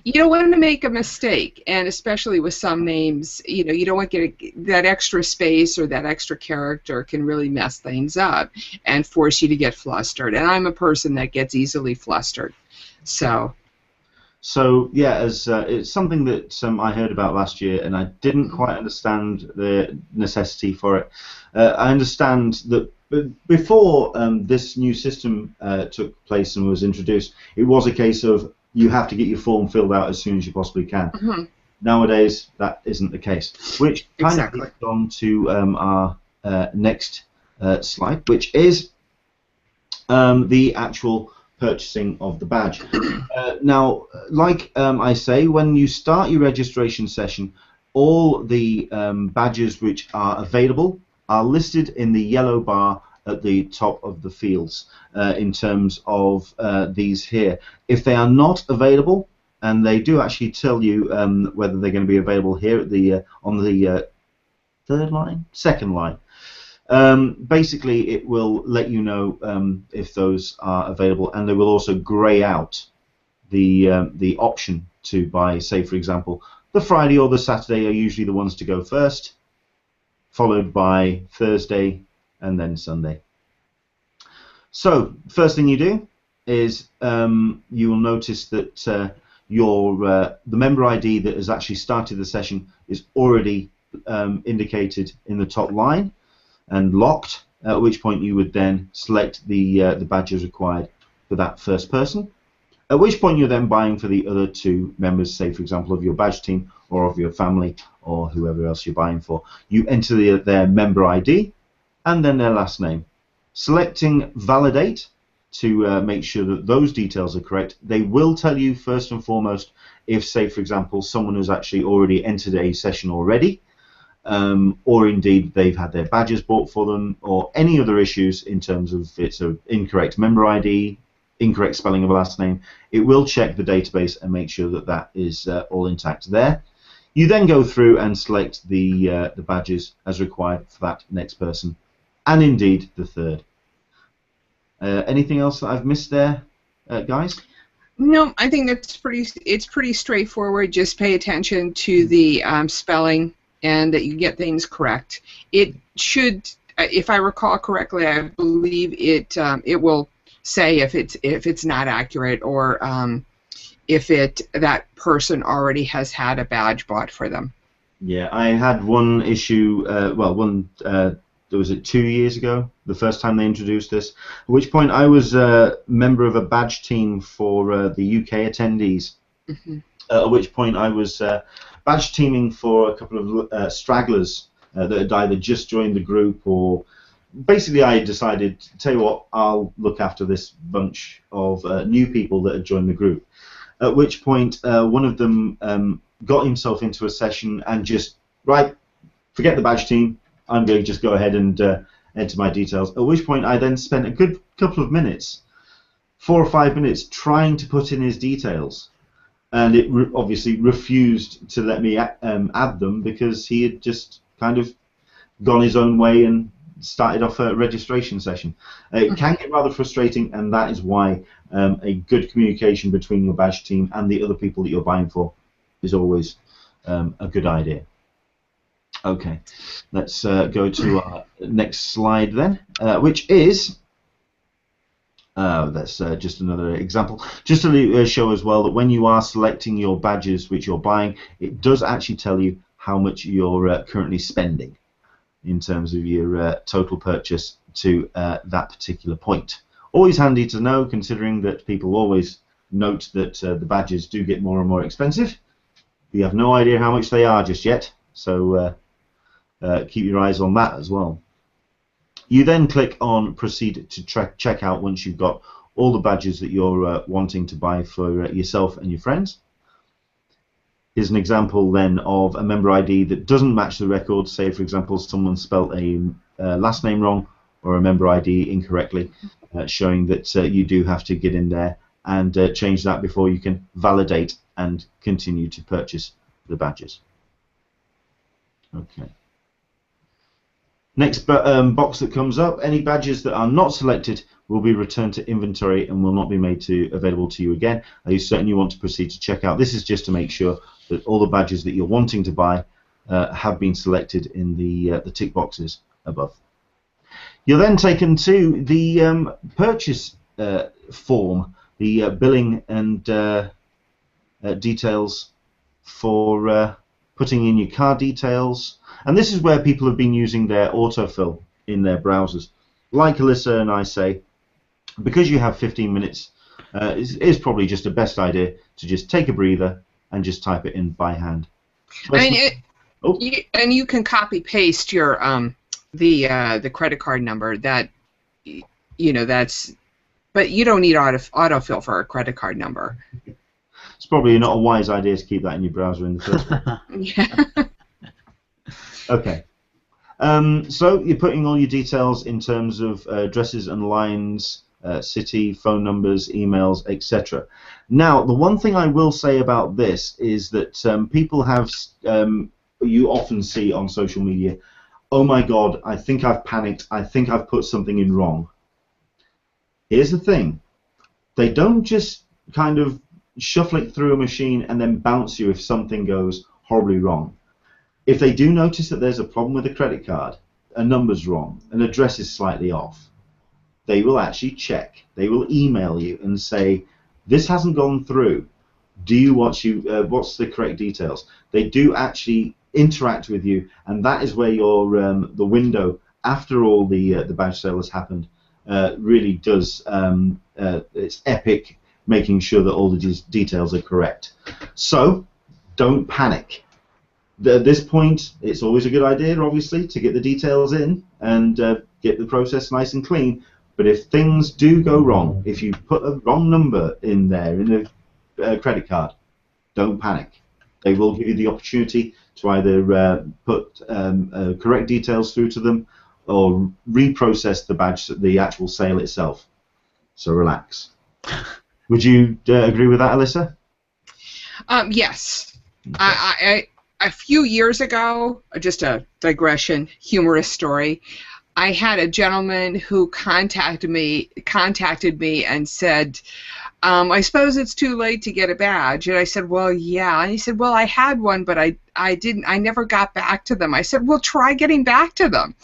you don't want to make a mistake, and especially with some names, you don't want to get that extra space or that extra character can really mess things up and force you to get flustered. And I'm a person that gets easily flustered. So yeah, it's something that I heard about last year, and I didn't quite understand the necessity for it. I understand that before this new system took place and was introduced, it was a case of you have to get your form filled out as soon as you possibly can. Nowadays, that isn't the case, which kind of leads on to our next slide, which is the actual purchasing of the badge. Now, like I say, when you start your registration session, all the badges which are available are listed in the yellow bar at the top of the fields in terms of these here. If they are not available, and they do actually tell you whether they're going to be available here at the on the second line. Basically, it will let you know if those are available, and they will also grey out the option to buy. Say, for example, the Friday or the Saturday are usually the ones to go first, followed by Thursday and then Sunday. So, first thing you do is you will notice that the member ID that has actually started the session is already indicated in the top line and locked, at which point you would then select the badges required for that first person, at which point you're then buying for the other two members, say for example of your badge team or of your family or whoever else you're buying for. You enter their member ID and then their last name. Selecting validate to make sure that those details are correct. They will tell you first and foremost if, say for example, someone has actually already entered a session already, or indeed they've had their badges bought for them, or any other issues in terms of it's an incorrect member ID, incorrect spelling of a last name. It will check the database and make sure that that is all intact there. You then go through and select the badges as required for that next person, and indeed the third. Anything else that I've missed there, guys? No, I think it's pretty straightforward. Just pay attention to the spelling and that you get things correct. It should, if I recall correctly, I believe it will say if it's not accurate, or if that person already has had a badge bought for them. Yeah, I had one issue. Was it 2 years ago, the first time they introduced this, at which point I was a member of a badge team for the UK attendees, at which point I was badge teaming for a couple of stragglers that had either just joined the group, or basically I decided, tell you what, I'll look after this bunch of new people that had joined the group, at which point one of them got himself into a session and just, right, forget the badge team, I'm going to just go ahead and enter my details. At which point I then spent a good couple of minutes, 4 or 5 minutes, trying to put in his details, and it obviously refused to let me add them because he had just kind of gone his own way and started off a registration session. It can get rather frustrating, and that is why a good communication between your badge team and the other people that you're buying for is always a good idea. Okay, let's go to our next slide then, which is that's just another example, just to show as well that when you are selecting your badges which you're buying, it does actually tell you how much you're currently spending in terms of your total purchase to that particular point. Always handy to know, considering that people always note that the badges do get more and more expensive. You have no idea how much they are just yet, so keep your eyes on that as well. You then click on proceed to check out once you've got all the badges that you're wanting to buy for yourself and your friends. Here's an example then of a member ID that doesn't match the record. Say for example someone spelt a last name wrong or a member ID incorrectly, showing that you do have to get in there and change that before you can validate and continue to purchase the badges. Okay. Next box that comes up, any badges that are not selected will be returned to inventory and will not be made available to you again. You certainly want to proceed to check out. This is just to make sure that all the badges that you're wanting to buy have been selected in the tick boxes above. You're then taken to the purchase form, the billing and details for putting in your card details. And this is where people have been using their autofill in their browsers. Like Alyssa and I say, because you have 15 minutes, it's probably just the best idea to just take a breather and just type it in by hand. And you can copy paste your the credit card number that that's But you don't need autofill for a credit card number. It's probably not a wise idea to keep that in your browser in the first place. Yeah. Okay. So you're putting all your details in terms of addresses and lines, city, phone numbers, emails, etc. Now, the one thing I will say about this is that people have, you often see on social media, oh my God, I think I've panicked, I think I've put something in wrong. Here's the thing, they don't just kind of shuffle it through a machine and then bounce you if something goes horribly wrong. If they do notice that there's a problem with a credit card, a number's wrong, an address is slightly off, they will actually check. They will email you and say, this hasn't gone through. Do you what's the correct details? They do actually interact with you, and that is where your the window after all the badge sale has happened really does. It's epic, making sure that all the details are correct. So don't panic. At this point, it's always a good idea, obviously, to get the details in and get the process nice and clean. But if things do go wrong, if you put a wrong number in there in a credit card, don't panic. They will give you the opportunity to either put correct details through to them or reprocess the badge, the actual sale itself. So relax. Would you agree with that, Alyssa? Yes. Okay. A few years ago, just a digression, humorous story, I had a gentleman who contacted me and said, I suppose it's too late to get a badge. And I said, well, yeah. And he said, well, I had one, but I never got back to them. I said, well, try getting back to them.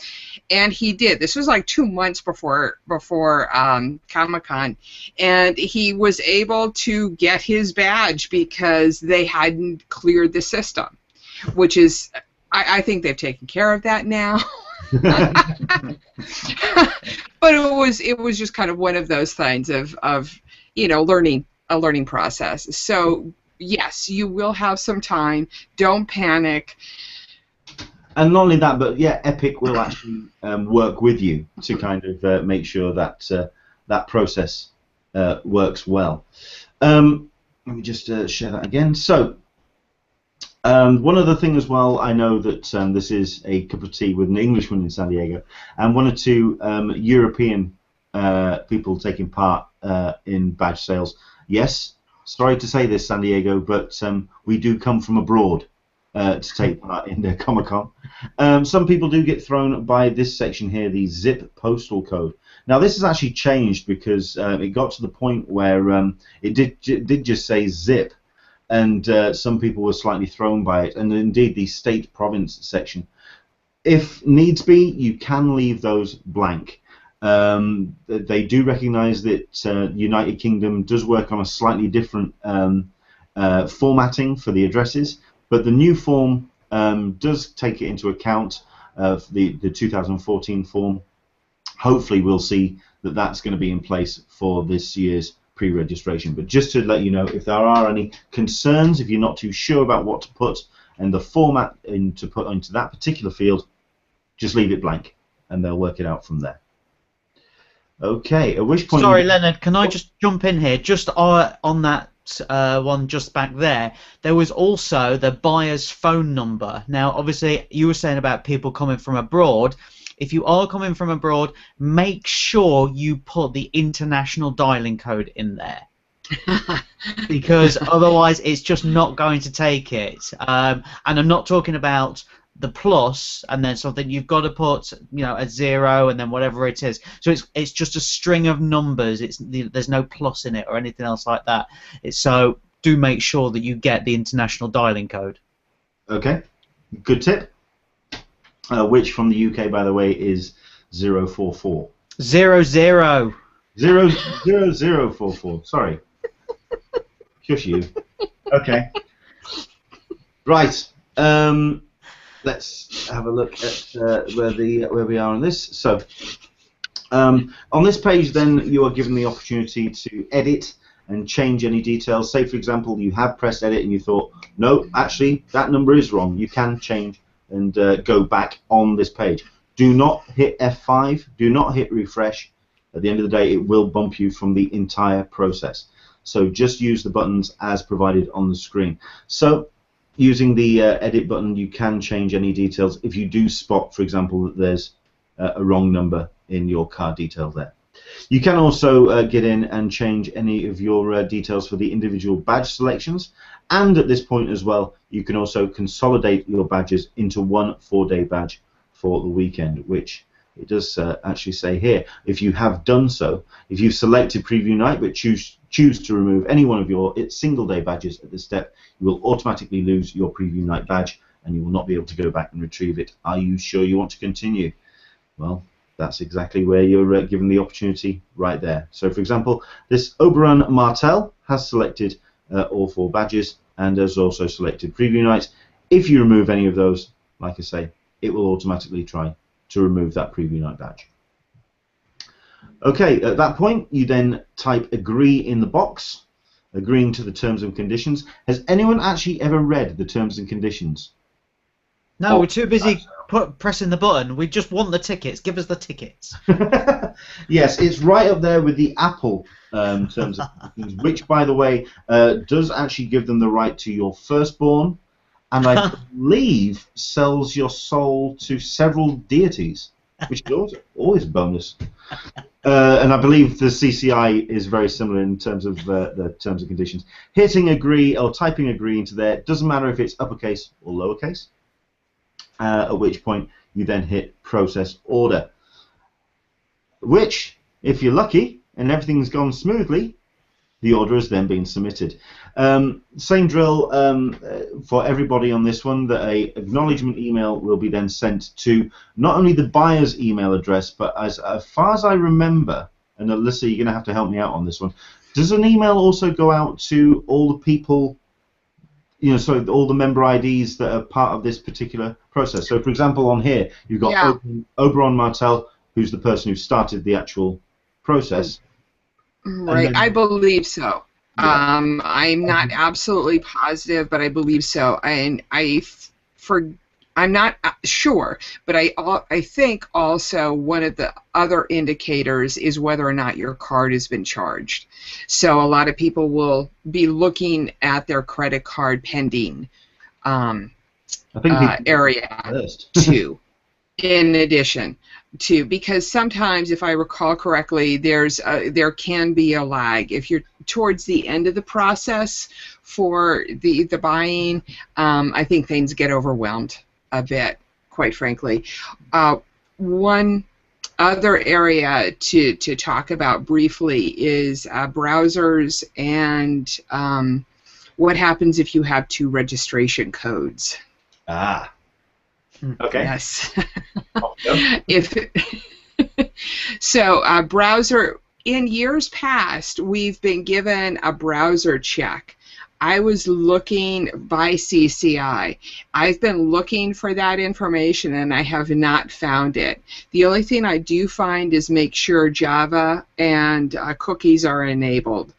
And he did. This was like 2 months before Comic-Con, and he was able to get his badge because they hadn't cleared the system, which is, I think they've taken care of that now. But it was just kind of one of those things of learning process. So yes, you will have some time. Don't panic. And not only that, but yeah, Epic will actually work with you to kind of make sure that that process works well. Let me just share that again. So one other thing as well, I know that this is a cup of tea with an Englishman in San Diego, and 1 or 2 European people taking part in badge sales. Yes, sorry to say this, San Diego, but we do come from abroad to take part in the Comic-Con. Some people do get thrown by this section here, the zip postal code. Now this has actually changed because it got to the point where it did just say zip, and some people were slightly thrown by it, and indeed the state province section. If needs be, you can leave those blank. They do recognise that United Kingdom does work on a slightly different formatting for the addresses, but the new form does take it into account of the 2014 form. Hopefully we'll see that that's going to be in place for this year's pre-registration. But just to let you know, if there are any concerns, if you're not too sure about what to put and the format to put into that particular field, just leave it blank and they'll work it out from there. Okay, at which point... Sorry, Leonard, can I just jump in here? Just on that one just back there, there was also the buyer's phone number. Now, obviously, you were saying about people coming from abroad. If you are coming from abroad, make sure you put the international dialing code in there. Because otherwise it's just not going to take it. And I'm not talking about the plus and then something. You've got to put, a 0 and then whatever it is. So it's just a string of numbers. There's no plus in it or anything else like that. So do make sure that you get the international dialing code. Okay, good tip. Which from the UK, by the way, is 044. 00. 00044. Sorry. Shush you. Okay. Right. Let's have a look at where we are on this. So, on this page, then you are given the opportunity to edit and change any details. Say, for example, you have pressed edit and you thought, no, actually, that number is wrong. You can change and go back on this page. Do not hit F5. Do not hit refresh. at the end of the day, it will bump you from the entire process. So just use the buttons as provided on the screen. So using the edit button, you can change any details if you do spot, for example, that there's a wrong number in your card detail there. You can also get in and change any of your details for the individual badge selections, and at this point as well, you can also consolidate your badges into one 4-day badge for the weekend, which it does actually say here. If you have done so, if you've selected Preview Night but choose to remove any one of your single-day badges at this step, you will automatically lose your Preview Night badge and you will not be able to go back and retrieve it. Are you sure you want to continue? Well, that's exactly where you're given the opportunity right there. So, for example, this Oberon Martel has selected all 4 badges and has also selected Preview Night. If you remove any of those, like I say, it will automatically try to remove that Preview Night badge. Okay, at that point, you then type agree in the box, agreeing to the terms and conditions. Has anyone actually ever read the terms and conditions? No, we're too busy pressing the button. We just want the tickets. Give us the tickets. Yes, it's right up there with the Apple terms and conditions, which, by the way, does actually give them the right to your firstborn, and I believe sells your soul to several deities, which is always a bonus. And I believe the CCI is very similar in terms of the terms and conditions. Hitting agree or typing agree into there, doesn't matter if it's uppercase or lowercase. At which point you then hit process order, which, if you're lucky and everything's gone smoothly, the order has then been submitted. Same drill for everybody on this one, that a acknowledgement email will be then sent to not only the buyer's email address, but as far as I remember, and Alyssa, you're going to have to help me out on this one, does an email also go out to all the people, you know, so all the member IDs that are part of this particular process? So, for example, on here, you've got Oberon Martel, who's the person who started the actual process. Right, then, I believe so. Yeah. I'm not absolutely positive, but I believe so. And I'm not sure, but I think also one of the other indicators is whether or not your card has been charged. So a lot of people will be looking at their credit card pending area too, in addition to, because sometimes, if I recall correctly, there can be a lag. If you're towards the end of the process for the buying, I think things get overwhelmed a bit, quite frankly. One other area to talk about briefly is browsers and what happens if you have 2 registration codes. Ah. Okay. Yes. So browser, in years past, we've been given a browser check. I was looking by CCI. I've been looking for that information and I have not found it. The only thing I do find is make sure Java and cookies are enabled.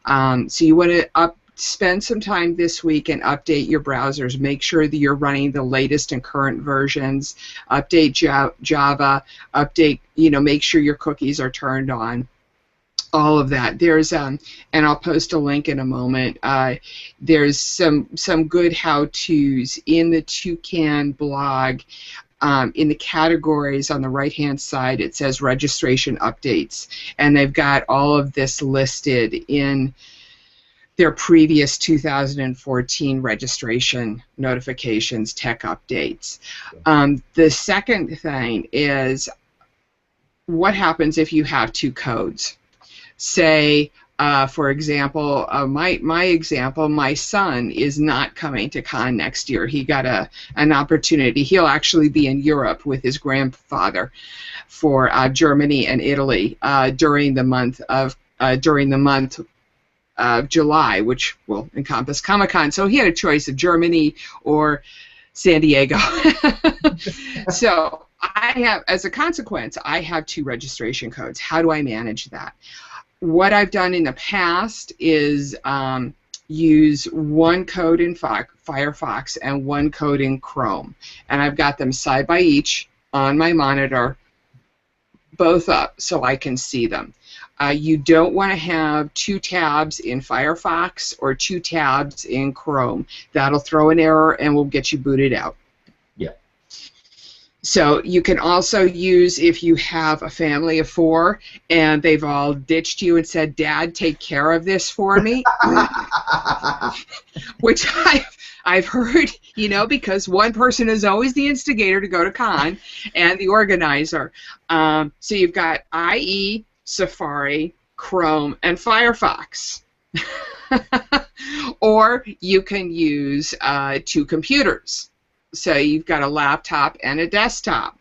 So you want to spend some time this week and update your browsers. Make sure that you're running the latest and current versions. Update Java. Update, make sure your cookies are turned on. All of that. There's and I'll post a link in a moment. There's some good how-tos in the Tlkin blog. In the categories on the right-hand side, it says registration updates, and they've got all of this listed in their previous 2014 registration notifications, tech updates. The second thing is, what happens if you have 2 codes? Say, for example, my example, my son is not coming to Con next year. He got an opportunity. He'll actually be in Europe with his grandfather for Germany and Italy during the month of July, which will encompass Comic-Con. So he had a choice of Germany or San Diego. So I have, as a consequence, I have 2 registration codes. How do I manage that? What I've done in the past is use 1 code in Firefox and 1 code in Chrome. And I've got them side by each on my monitor. both up so I can see them. You don't want to have 2 tabs in Firefox or 2 tabs in Chrome. That'll throw an error and will get you booted out. Yeah. So you can also use, if you have a family of 4 and they've all ditched you and said, "Dad, take care of this for me," which I've heard, you know, because one person is always the instigator to go to con and the organizer. So you've got IE, Safari, Chrome, and Firefox. Or you can use 2 computers. So you've got a laptop and a desktop.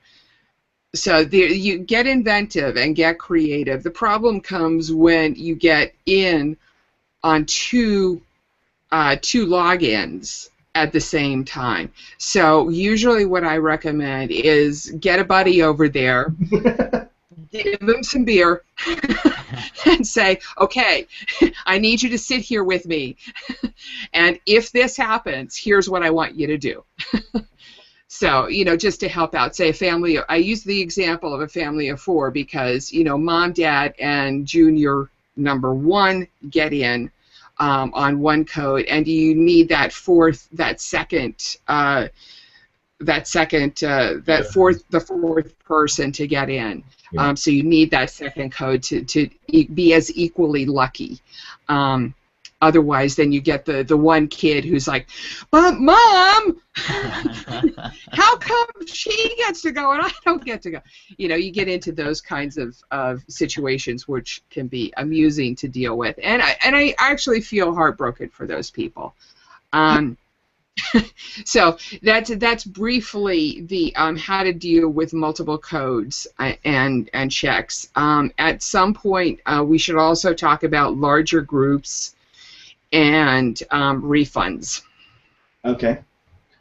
So you get inventive and get creative. The problem comes when you get in on two logins at the same time. So usually what I recommend is get a buddy over there, give them some beer, and say, "Okay, I need you to sit here with me, and if this happens, here's what I want you to do." So, you know, just to help out, say a family, I use the example of a family of 4 because, you know, Mom, Dad, and Junior number 1 get in on one code, and you need that fourth person to get in. Yeah. So you need that second code to be as equally lucky. Otherwise, then you get the one kid who's like, "But Mom, how come she gets to go and I don't get to go?" You know, you get into those kinds of situations, which can be amusing to deal with, and I actually feel heartbroken for those people. So that's briefly the how to deal with multiple codes and checks. At some point, we should also talk about larger groups and refunds. Okay.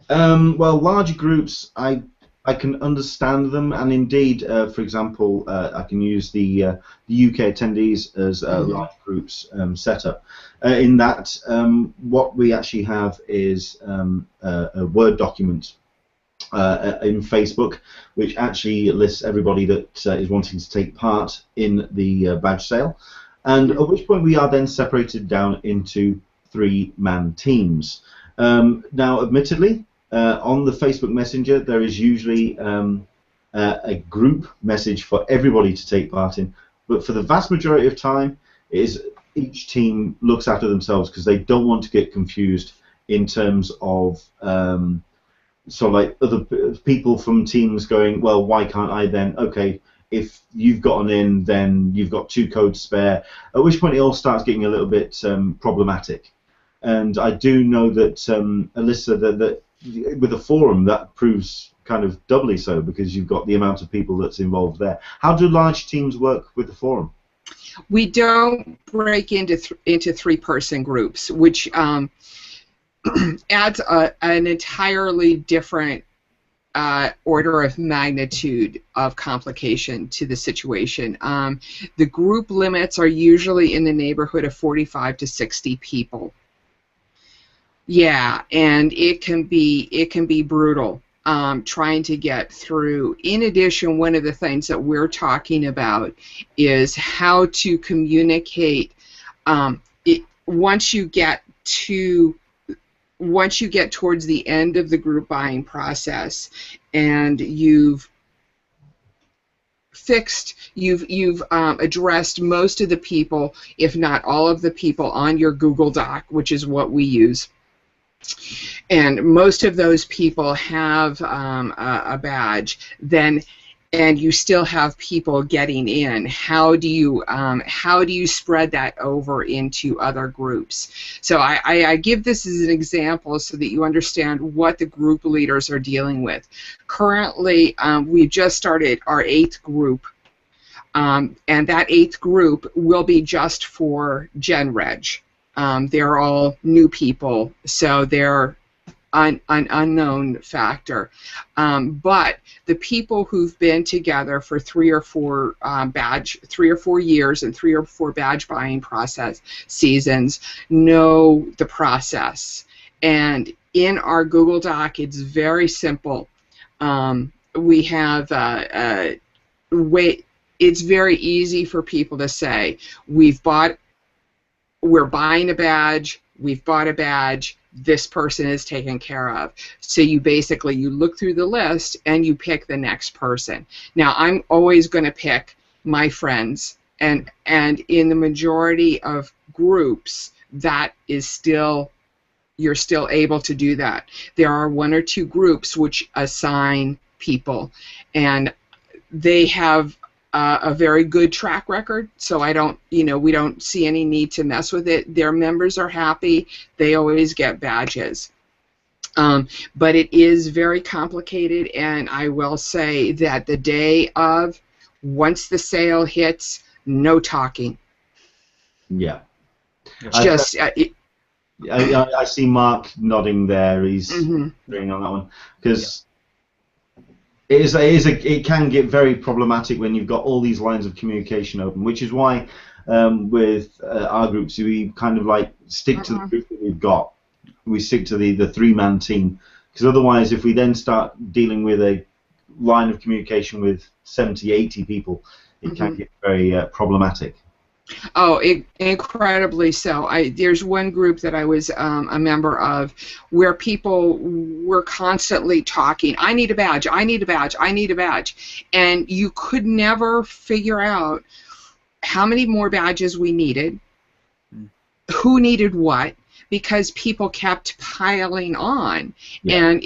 Well, larger groups, I can understand them, and indeed, for example, I can use the UK attendees as large groups setup. In that, what we actually have is a Word document in Facebook, which actually lists everybody that is wanting to take part in the badge sale, and at which point we are then separated down into 3-man teams. Now, admittedly, on the Facebook Messenger, there is usually a group message for everybody to take part in, but for the vast majority of time, it is each team looks after themselves because they don't want to get confused in terms of sort of like other people from teams going, "Well, why can't I then?" Okay, if you've gotten in, then you've got 2 codes spare, at which point it all starts getting a little bit problematic. And I do know that, Alyssa, that with a forum, that proves kind of doubly so because you've got the amount of people that's involved there. How do large teams work with the forum? We don't break into 3-person groups, which adds an entirely different order of magnitude of complication to the situation. The group limits are usually in the neighborhood of 45 to 60 people. Yeah, and it can be brutal trying to get through. In addition, one of the things that we're talking about is how to communicate. Once you get towards the end of the group buying process, and you've addressed most of the people, if not all of the people, on your Google Doc, which is what we use. And most of those people have a badge, and you still have people getting in. How do you spread that over into other groups? So I give this as an example so that you understand what the group leaders are dealing with. Currently, we've just started our 8th group, and that 8th group will be just for Gen Reg. They're all new people, so they're an unknown factor. But the people who've been together for 3 or 4 years and 3 or 4 badge buying process seasons know the process. And in our Google Doc, it's very simple. We have it's very easy for people to say, we're buying a badge, we've bought a badge, this person is taken care of. So you look through the list and you pick the next person. Now, I'm always going to pick my friends, and in the majority of groups, that is still, you're still able to do that. There are 1 or 2 groups which assign people, and they have a very good track record, so we don't see any need to mess with it. Their members are happy. They always get badges. But it is very complicated, and I will say that the day of, once the sale hits, no talking. Yeah. Just I see Mark nodding there. He's agreeing on that one, because it can get very problematic when you've got all these lines of communication open, which is why with our groups we kind of like stick to the group that we've got. We stick to the 3-man team, because otherwise, if we then start dealing with a line of communication with 70, 80 people, it can get very problematic. Oh, incredibly so. There's one group that I was a member of where people were constantly talking, I need a badge, I need a badge, I need a badge. And you could never figure out how many more badges we needed, who needed what, because people kept piling on. And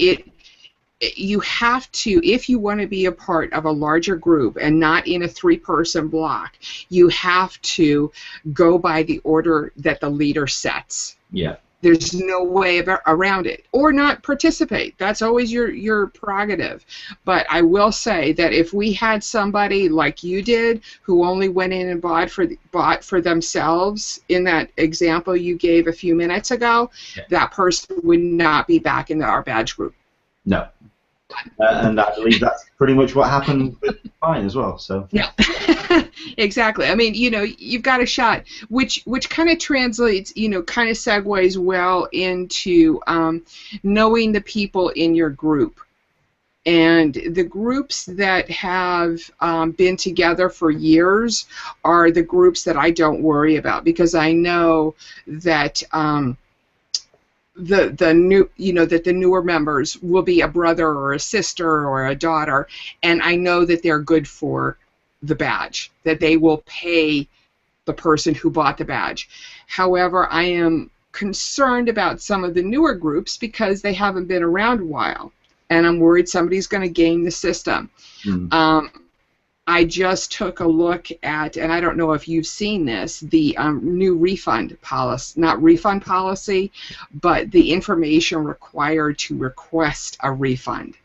you have to, if you want to be a part of a larger group and not in a 3-person block, you have to go by the order that the leader sets. Yeah. There's no way around it. Or not participate. That's always your prerogative. But I will say that if we had somebody like you did who only went in and bought for themselves, in that example you gave a few minutes ago, that person would not be back in our badge group. No. And I believe that's pretty much what happened with mine as well. So yeah, exactly. I mean, you've got a shot, which kind of translates, kind of segues well into knowing the people in your group. And the groups that have been together for years are the groups that I don't worry about, because I know that the newer members will be a brother or a sister or a daughter, and I know that they're good for the badge, that they will pay the person who bought the badge. However, I am concerned about some of the newer groups because they haven't been around a while, and I'm worried somebody's going to game the system. I just took a look at, and I don't know if you've seen this, the new refund policy, not refund policy, but the information required to request a refund.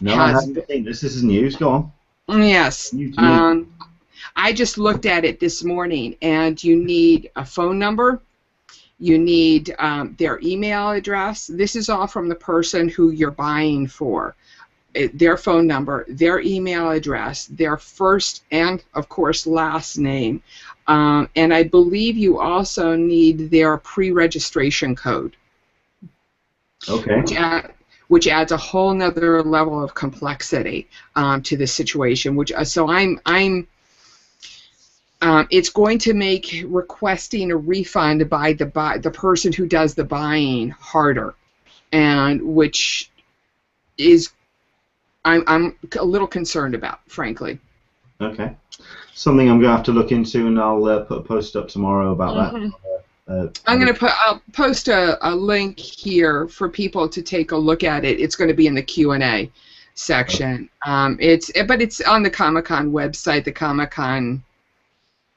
No, I haven't seen this. This is news. Go on. Yes. I just looked at it this morning, and you need a phone number. You need their email address. This is all from the person who you're buying for. Their phone number, their email address, their first and, of course, last name. And I believe you also need their pre-registration code. Okay. Which adds a whole nother level of complexity to the situation. So it's going to make requesting a refund by the person who does the buying harder, and which is I'm a little concerned about, frankly. Okay. Something I'm going to have to look into, and I'll put a post up tomorrow about that. I'll post a link here for people to take a look at it. It's going to be in the Q&A section. Okay. But it's on the Comic-Con website. The Comic-Con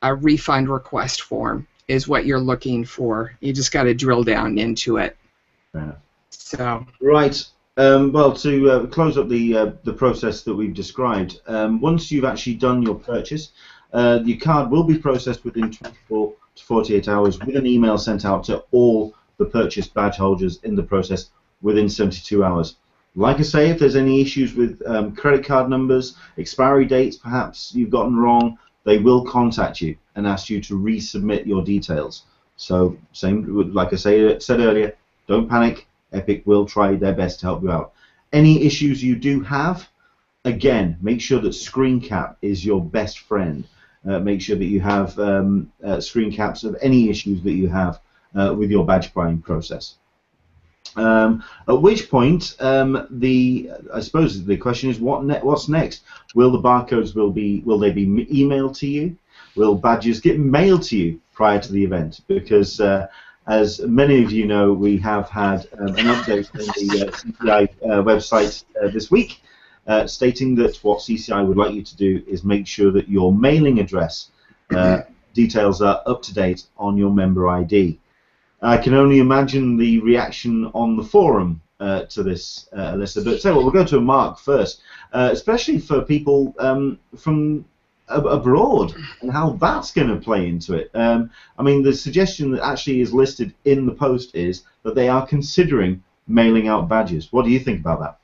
refund request form is what you're looking for. You just got to drill down into it. Fair enough. So. Right. Well, to close up the process that we've described, once you've actually done your purchase, your card will be processed within 24 to 48 hours with an email sent out to all the purchased badge holders in the process within 72 hours. Like I say, if there's any issues with credit card numbers, expiry dates perhaps you've gotten wrong, they will contact you and ask you to resubmit your details. So, same, like I said earlier, don't panic. Epic will try their best to help you out. Any issues you do have, again, make sure that screen cap is your best friend. Make sure that you have screen caps of any issues that you have with your badge buying process. At which point, I suppose the question is, what's next? Will the barcodes will they be emailed to you? Will badges get mailed to you prior to the event? Because as many of you know, we have had an update in the CCI website this week, stating that what CCI would like you to do is make sure that your mailing address details are up to date on your member ID. I can only imagine the reaction on the forum to this, Alyssa. But so we'll go to Mark first, especially for people from abroad and how that's going to play into it. I mean, the suggestion that actually is listed in the post is that they are considering mailing out badges. What do you think about that?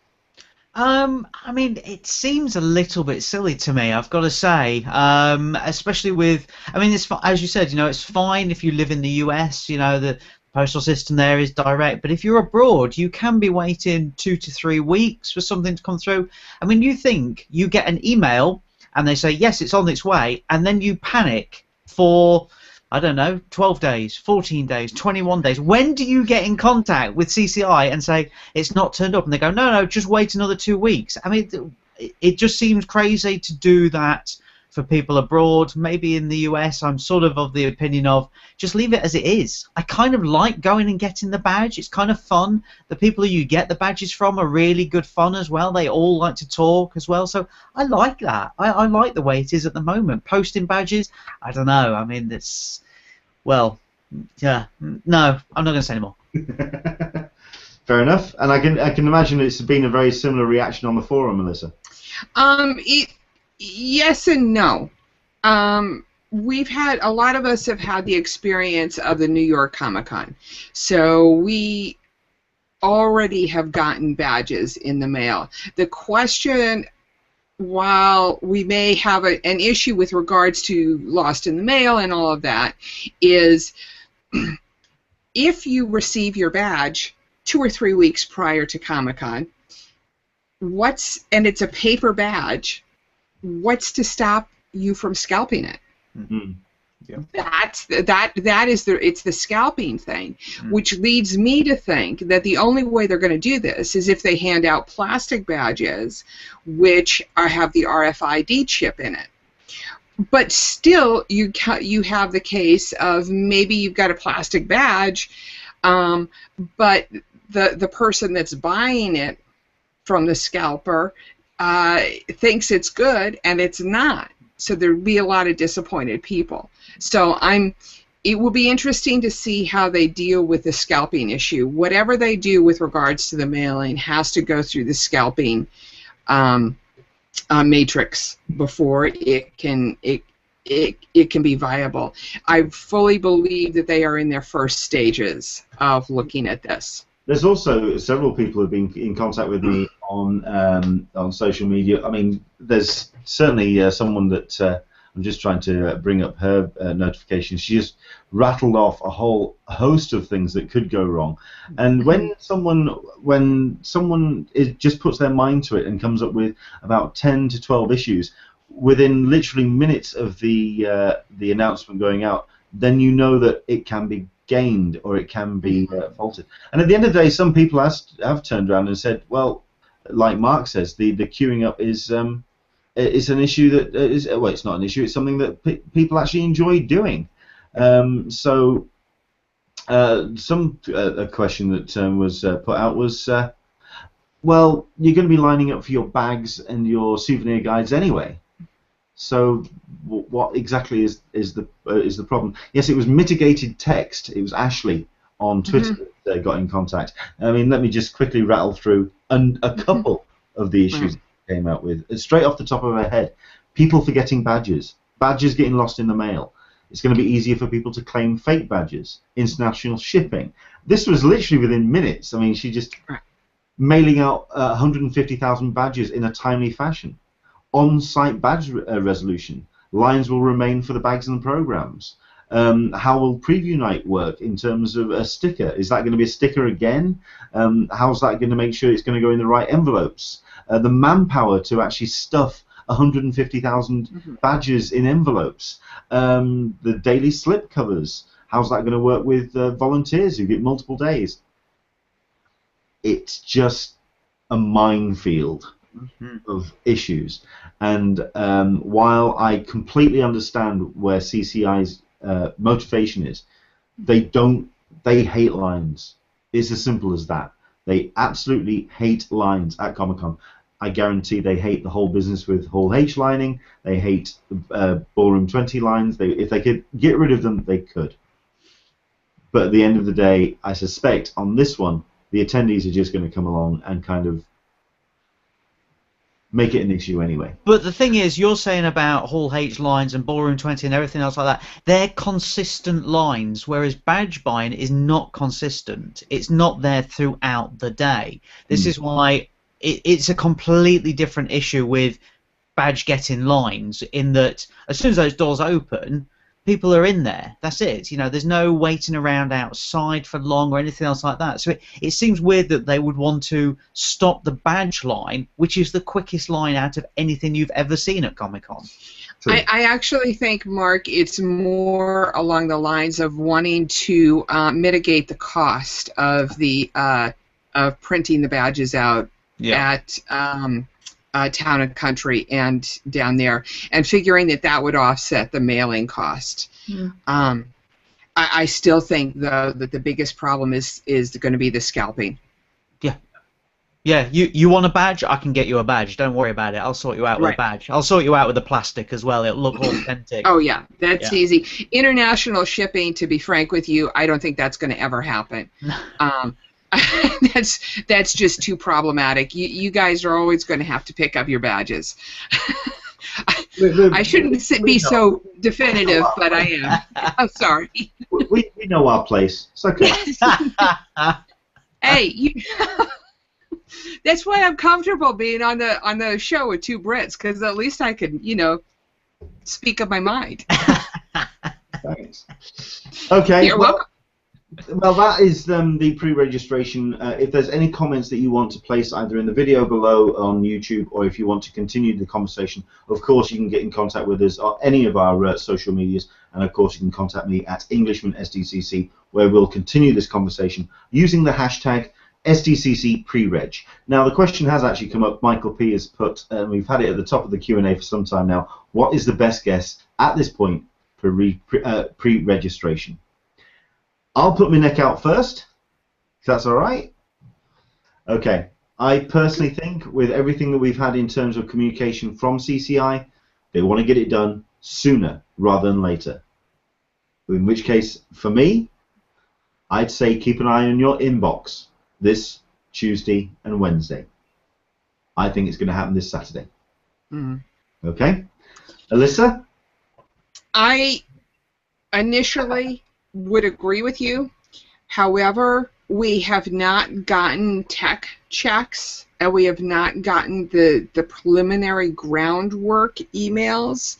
I mean, it seems a little bit silly to me, I've got to say, especially with, I mean, it's, as you said, you know, it's fine if you live in the US, you know, the postal system there is direct, but if you're abroad, you can be waiting 2 to 3 weeks for something to come through. I mean, you think you get an email and they say, yes, it's on its way, and then you panic for, I don't know, 12 days, 14 days, 21 days. When do you get in contact with CCI and say it's not turned up? And they go, no, no, just wait another 2 weeks. I mean, it just seems crazy to do that for people abroad. Maybe in the US, I'm sort of the opinion of just leave it as it is. I kind of like going and getting the badge. It's kind of fun. The people who you get the badges from are really good fun as well. They all like to talk as well. So I like that. I like the way it is at the moment. Posting badges, I don't know. I mean, it's, well, yeah, no, I'm not going to say anymore. Fair enough. And I can imagine it's been a very similar reaction on the forum, Alyssa. Yes and no. We've had, a lot of us have had the experience of the New York Comic-Con. So we already have gotten badges in the mail. The question, while we may have an issue with regards to lost in the mail and all of that, is if you receive your badge 2 or 3 weeks prior to Comic-Con, and it's a paper badge, what's to stop you from scalping it? Mm-hmm. Yeah. It's the scalping thing, which leads me to think that the only way they're going to do this is if they hand out plastic badges, which have the RFID chip in it. But still, you have the case of maybe you've got a plastic badge, but the person that's buying it from the scalper thinks it's good and it's not. So there'd be a lot of disappointed people. So it will be interesting to see how they deal with the scalping issue. Whatever they do with regards to the mailing has to go through the scalping matrix before it can be viable. I fully believe that they are in their first stages of looking at this. There's also several people who have been in contact with me on social media. I mean, there's certainly someone that I'm just trying to bring up her notifications. She just rattled off a whole host of things that could go wrong. And when someone just puts their mind to it and comes up with about 10 to 12 issues within literally minutes of the announcement going out, then you know that it can be gained or it can be faulted. And at the end of the day, some people have turned around and said, well, like Mark says, the queuing up is an issue that is, well, it's not an issue, it's something that people actually enjoy doing. So a question that was put out was, well, you're going to be lining up for your bags and your souvenir guides anyway. So what exactly is the problem? Yes, it was mitigated text. It was Ashley on Twitter that got in contact. I mean, let me just quickly rattle through a couple of the issues they came out with. Straight off the top of her head, people forgetting badges, badges getting lost in the mail. It's going to be easier for people to claim fake badges, international shipping. This was literally within minutes. I mean, she just mailing out 150,000 badges in a timely fashion. On-site badge resolution. Lines will remain for the bags and the programs. How will preview night work in terms of a sticker? Is that going to be a sticker again? How's that going to make sure it's going to go in the right envelopes? The manpower to actually stuff 150,000 badges in envelopes. The daily slip covers. How's that going to work with volunteers who get multiple days? It's just a minefield of issues. And while I completely understand where CCI's motivation is, they hate lines. It's as simple as that. They absolutely hate lines at Comic-Con. I guarantee they hate the whole business with Hall H lining. They hate Ballroom 20 lines. If they could get rid of them, they could. But at the end of the day, I suspect on this one, the attendees are just going to come along and kind of make it an issue anyway. But the thing is, you're saying about Hall H lines and Ballroom 20 and everything else like that, they're consistent lines, whereas badge buying is not consistent. It's not there throughout the day. This is why it's a completely different issue with badge getting lines, in that as soon as those doors open, people are in there. That's it. You know, there's no waiting around outside for long or anything else like that. So it seems weird that they would want to stop the badge line, which is the quickest line out of anything you've ever seen at Comic-Con. I actually think, Mark, it's more along the lines of wanting to mitigate the cost of the of printing the badges out at Town and Country and down there, and figuring that would offset the mailing cost. I still think, though, that the biggest problem is going to be the scalping. Yeah, you want a badge? I can get you a badge. Don't worry about it. I'll sort you out with a badge. I'll sort you out with the plastic as well. It'll look authentic. Oh, yeah, that's easy. International shipping, to be frank with you, I don't think that's going to ever happen. That's just too problematic. You guys are always going to have to pick up your badges. I shouldn't be so definitive, but I am. I'm sorry. We know our place. It's okay. Hey, that's why I'm comfortable being on the show with two Brits, because at least I can, speak of my mind. Thanks. Okay. You're welcome. Well, that is the pre-registration. If there's any comments that you want to place either in the video below on YouTube, or if you want to continue the conversation, of course you can get in contact with us on any of our social medias, and of course you can contact me at Englishman SDCC, where we'll continue this conversation using the hashtag SDCC pre-reg. Now, the question has actually come up. Michael P has put, and we've had it at the top of the Q&A for some time now, what is the best guess at this point for pre-registration? I'll put my neck out first, if that's all right. Okay. I personally think, with everything that we've had in terms of communication from CCI, they want to get it done sooner rather than later. In which case, for me, I'd say keep an eye on your inbox this Tuesday and Wednesday. I think it's going to happen this Saturday. Okay? Alyssa? I initially would agree with you. However, we have not gotten tech checks, and we have not gotten the preliminary groundwork emails.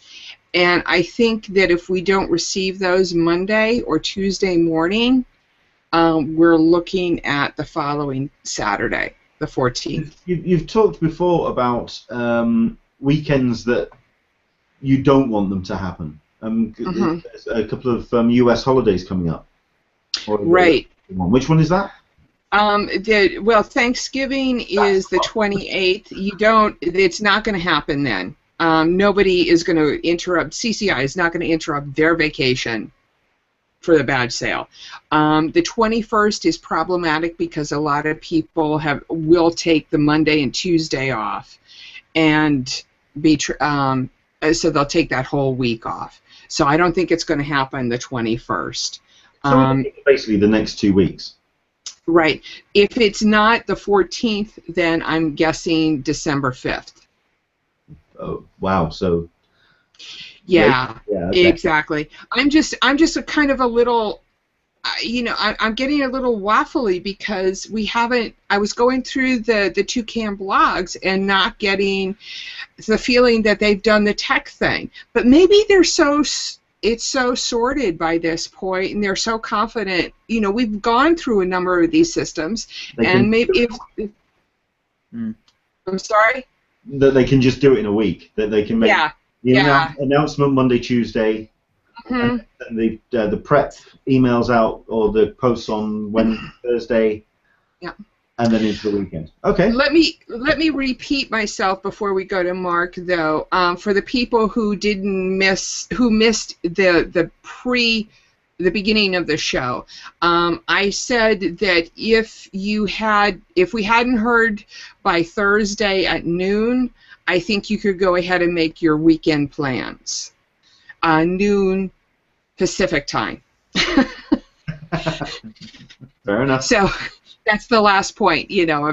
And I think that if we don't receive those Monday or Tuesday morning, we're looking at the following Saturday, the 14th. You've talked before about weekends that you don't want them to happen. There's a couple of U.S. holidays coming up. Right. Which one is that? Well, Thanksgiving is the 28th. It's not going to happen then. Nobody is going to interrupt. CCI is not going to interrupt their vacation for the badge sale. The 21st is problematic because a lot of people will take the Monday and Tuesday off, and so they'll take that whole week off. So I don't think it's going to happen the 21st. So basically the next 2 weeks. Right. If it's not the 14th, then I'm guessing December 5th. Oh, wow. So. Yeah. Okay. Exactly. I'm just a kind of a little. I'm getting a little waffly because we haven't. I was going through the Tlkin blogs and not getting the feeling that they've done the tech thing. But maybe they're so it's so sorted by this point, and they're so confident. You know, we've gone through a number of these systems, and maybe if I'm sorry. That they can just do it in a week. That they can make the announcement Monday, Tuesday, and the prep emails out or the posts on Wednesday, Thursday, and then into the weekend. Okay. Let me repeat myself before we go to Mark, though. For the people who missed the beginning of the show, I said that if we hadn't heard by Thursday at noon, I think you could go ahead and make your weekend plans. Noon Pacific time. Fair enough. So that's the last point, you know,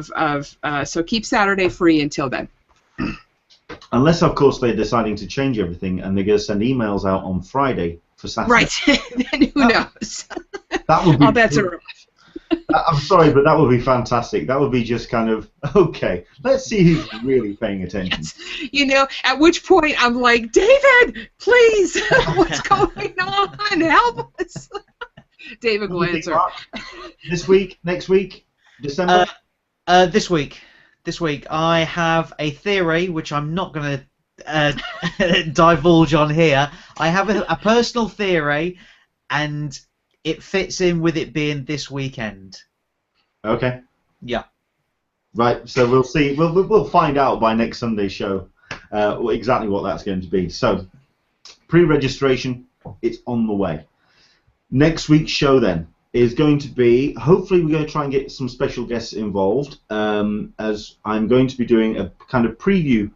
so keep Saturday free until then. Unless, of course, they're deciding to change everything and they're going to send emails out on Friday for Saturday. Right. Then who knows? That would be. All bets are off. I'm sorry, but that would be fantastic. That would be just kind of, okay, let's see who's really paying attention. Yes. You know, at which point I'm like, David, please, what's going on? Help us. David will answer. This week, next week, December? This week. This week. I have a theory, which I'm not going to divulge on here. I have a personal theory, and it fits in with it being this weekend. Okay. Yeah. Right, so we'll see. We'll find out by next Sunday's show exactly what that's going to be. So, pre-registration, it's on the way. Next week's show, then, is going to be, hopefully we're going to try and get some special guests involved, as I'm going to be doing a kind of preview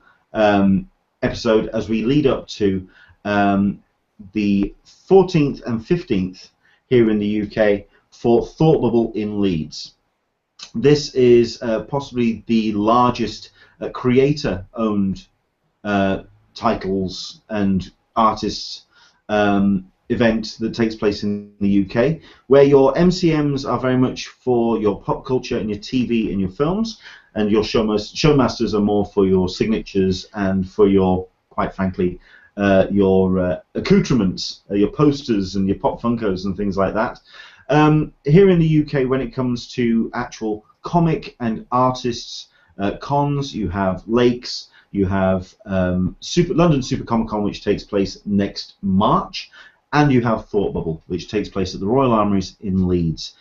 episode as we lead up to the 14th and 15th here in the UK for Thought Bubble in Leeds. This is possibly the largest creator-owned titles and artists event that takes place in the UK, where your MCMs are very much for your pop culture and your TV and your films, and your showmasters are more for your signatures and for your, quite frankly, your accoutrements, your posters and your pop Funkos and things like that. Here in the UK, when it comes to actual comic and artists cons, you have Lakes, you have London Super Comic Con, which takes place next March, and you have Thought Bubble, which takes place at the Royal Armouries in Leeds.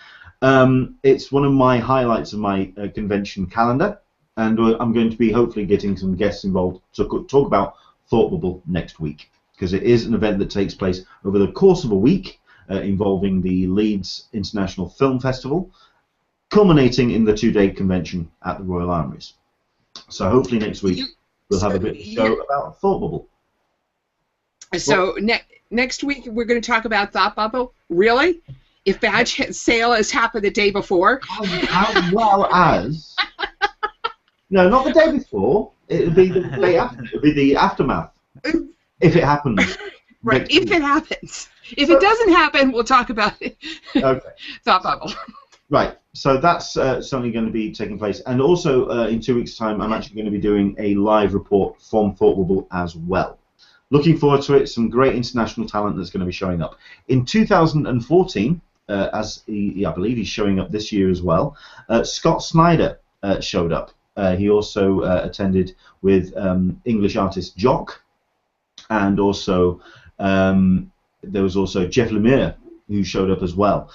It's one of my highlights of my convention calendar, and I'm going to be hopefully getting some guests involved to talk about Thought Bubble next week, because it is an event that takes place over the course of a week, involving the Leeds International Film Festival, culminating in the 2-day convention at the Royal Armouries. So hopefully next week we'll have a bit of a show about Thought Bubble. So next week we're going to talk about Thought Bubble? Really? If badge sale has happened the day before? As well as... No, not the day before. It would be the day after. It would be the aftermath. If it happens. Right, if it happens. If it doesn't happen, we'll talk about it. Okay. Thought Bubble. Right, so that's certainly going to be taking place. And also, in 2 weeks' time, I'm actually going to be doing a live report from Thought Bubble as well. Looking forward to it. Some great international talent that's going to be showing up. In 2014, as I believe he's showing up this year as well, Scott Snyder showed up. He also attended with English artist Jock, and also there was also Jeff Lemire who showed up as well.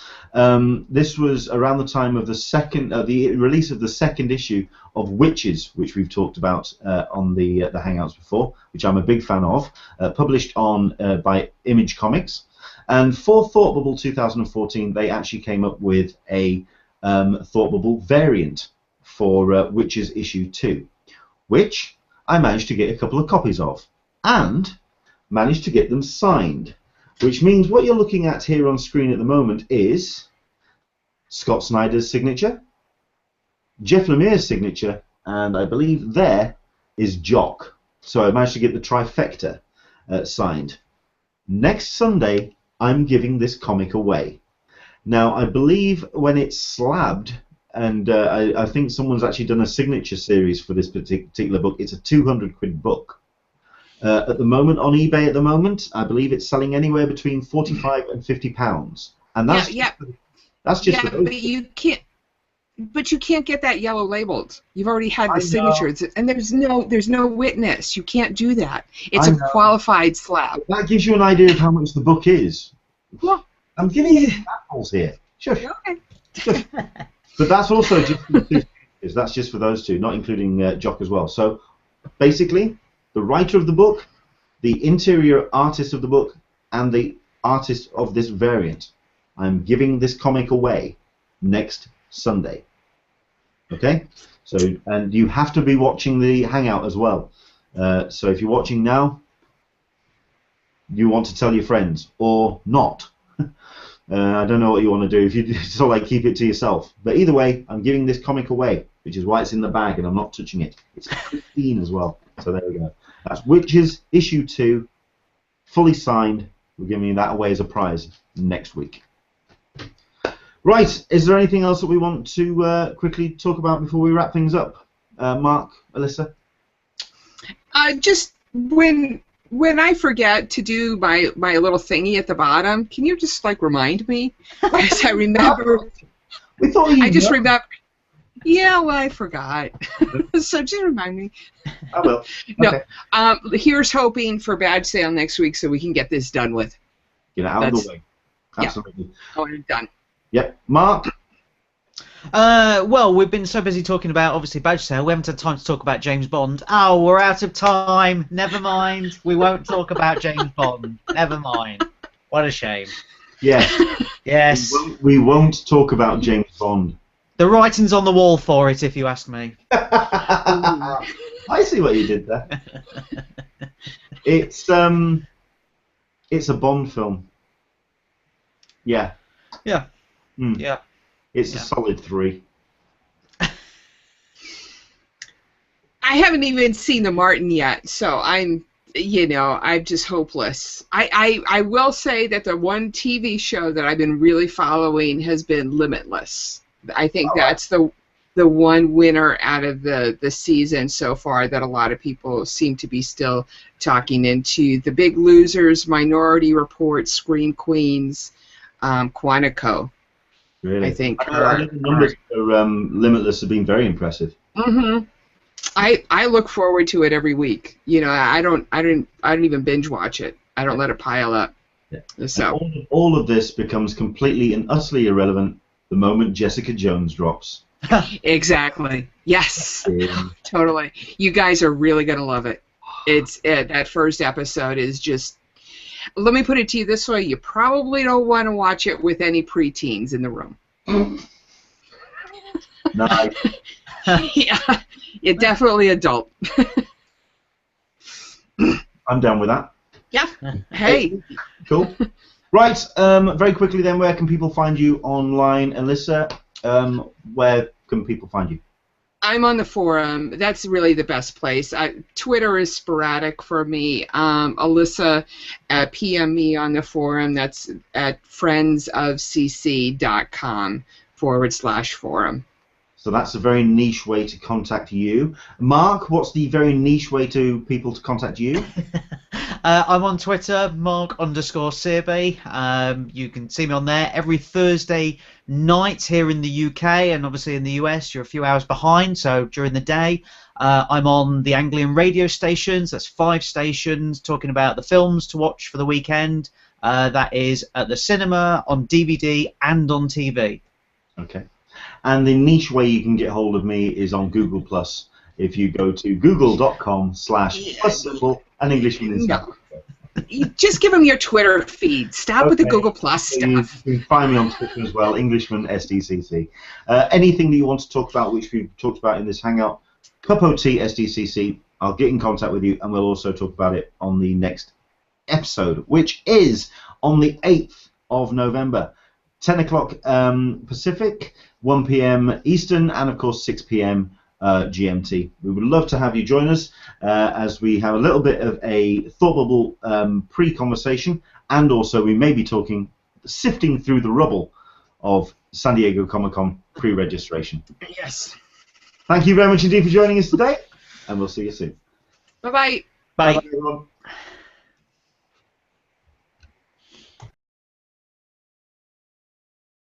This was around the time of the release of the second issue of Witches, which we've talked about on the Hangouts before, which I'm a big fan of, published on by Image Comics. And for Thought Bubble 2014, they actually came up with a Thought Bubble variant for Witches issue 2, which I managed to get a couple of copies of, and managed to get them signed, which means what you're looking at here on screen at the moment is Scott Snyder's signature, Jeff Lemire's signature, and I believe there is Jock. So I managed to get the trifecta signed. Next Sunday, I'm giving this comic away. Now, I believe when it's slabbed, and I think someone's actually done a signature series for this particular book, it's a 200 quid book. At the moment, on eBay at the moment, I believe it's selling anywhere between £45 and £50. And that's that's just for those. But you can't get that yellow labeled. You've already had the I signatures, and there's no witness. You can't do that. It's I a know. qualified slab. That gives you an idea of how much the book is. Well, I'm giving you examples here. Shush. okay. Shush. But that's also just for the two speakers. That's just for those two, not including Jock as well. So basically, the writer of the book, the interior artist of the book, and the artist of this variant. I'm giving this comic away next Sunday. Okay? So, and you have to be watching the Hangout as well. So if you're watching now, you want to tell your friends or not. I don't know what you want to do. If you sort of like keep it to yourself. But either way, I'm giving this comic away, which is why it's in the bag and I'm not touching it. It's 15 as well. So there we go. That's Witches issue 2, fully signed. We're giving you that away as a prize next week. Right. Is there anything else that we want to quickly talk about before we wrap things up? Mark, Alyssa? Just when I forget to do my little thingy at the bottom, can you just like remind me? Because I remember. We thought you. I just remember. Yeah, well, I forgot. So just remind me. I will. No. Okay. Here's hoping for badge sale next week so we can get this done with. Get it out of the way. Absolutely. Yeah. Oh, we're done. Yep. Mark? Well, we've been so busy talking about, obviously, badge sale, we haven't had time to talk about James Bond. Oh, we're out of time. Never mind. We won't talk about James Bond. Never mind. What a shame. Yes. Yes. We won't talk about James Bond. The writing's on the wall for it, if you ask me. I see what you did there. It's a Bond film. Yeah. Yeah. Mm. Yeah. It's a solid 3. I haven't even seen the Martin yet, so I'm just hopeless. I will say that the one TV show that I've been really following has been Limitless. I think that's the one winner out of the season so far that a lot of people seem to be still talking into. The Big Losers, Minority Report, Scream Queens, Quantico. Really? I think. I think the numbers for Limitless have been very impressive. Mm-hmm. I look forward to it every week. I don't even binge watch it. I don't let it pile up. Yeah. So all of this becomes completely and utterly irrelevant the moment Jessica Jones drops. Exactly. Yes. Yeah. Totally. You guys are really gonna love it. That first episode is just. Let me put it to you this way: you probably don't want to watch it with any preteens in the room. Nice. Yeah, definitely adult. I'm down with that. Yeah. Hey. Cool. Right. Very quickly then, where can people find you online, Alyssa? Where can people find you? I'm on the forum. That's really the best place. Twitter is sporadic for me. Alyssa, PM me on the forum. That's at friendsofcc.com/forum. So that's a very niche way to contact you. Mark, what's the very niche way to people to contact you? I'm on Twitter, Mark_Searby. You can see me on there every Thursday night here in the UK, and obviously in the US you're a few hours behind, so during the day I'm on the Anglian radio stations. That's 5 stations talking about the films to watch for the weekend. That is at the cinema, on DVD and on TV. Okay. And the niche way you can get hold of me is on Google+. If you go to google.com/+ and Englishman is no. You just give them your Twitter feed. Stop with the Google Plus stuff. You can find me on Twitter as well, Englishman SDCC. Anything that you want to talk about, which we've talked about in this hangout, cup of tea SDCC. I'll get in contact with you, and we'll also talk about it on the next episode, which is on the 8th of November. 10 o'clock Pacific, 1 p.m. Eastern, and of course 6 p.m. GMT. We would love to have you join us as we have a little bit of a thought bubble pre-conversation, and also we may be sifting through the rubble of San Diego Comic-Con pre-registration. Yes. Thank you very much indeed for joining us today, and we'll see you soon. Bye-bye. Bye. Bye, everyone.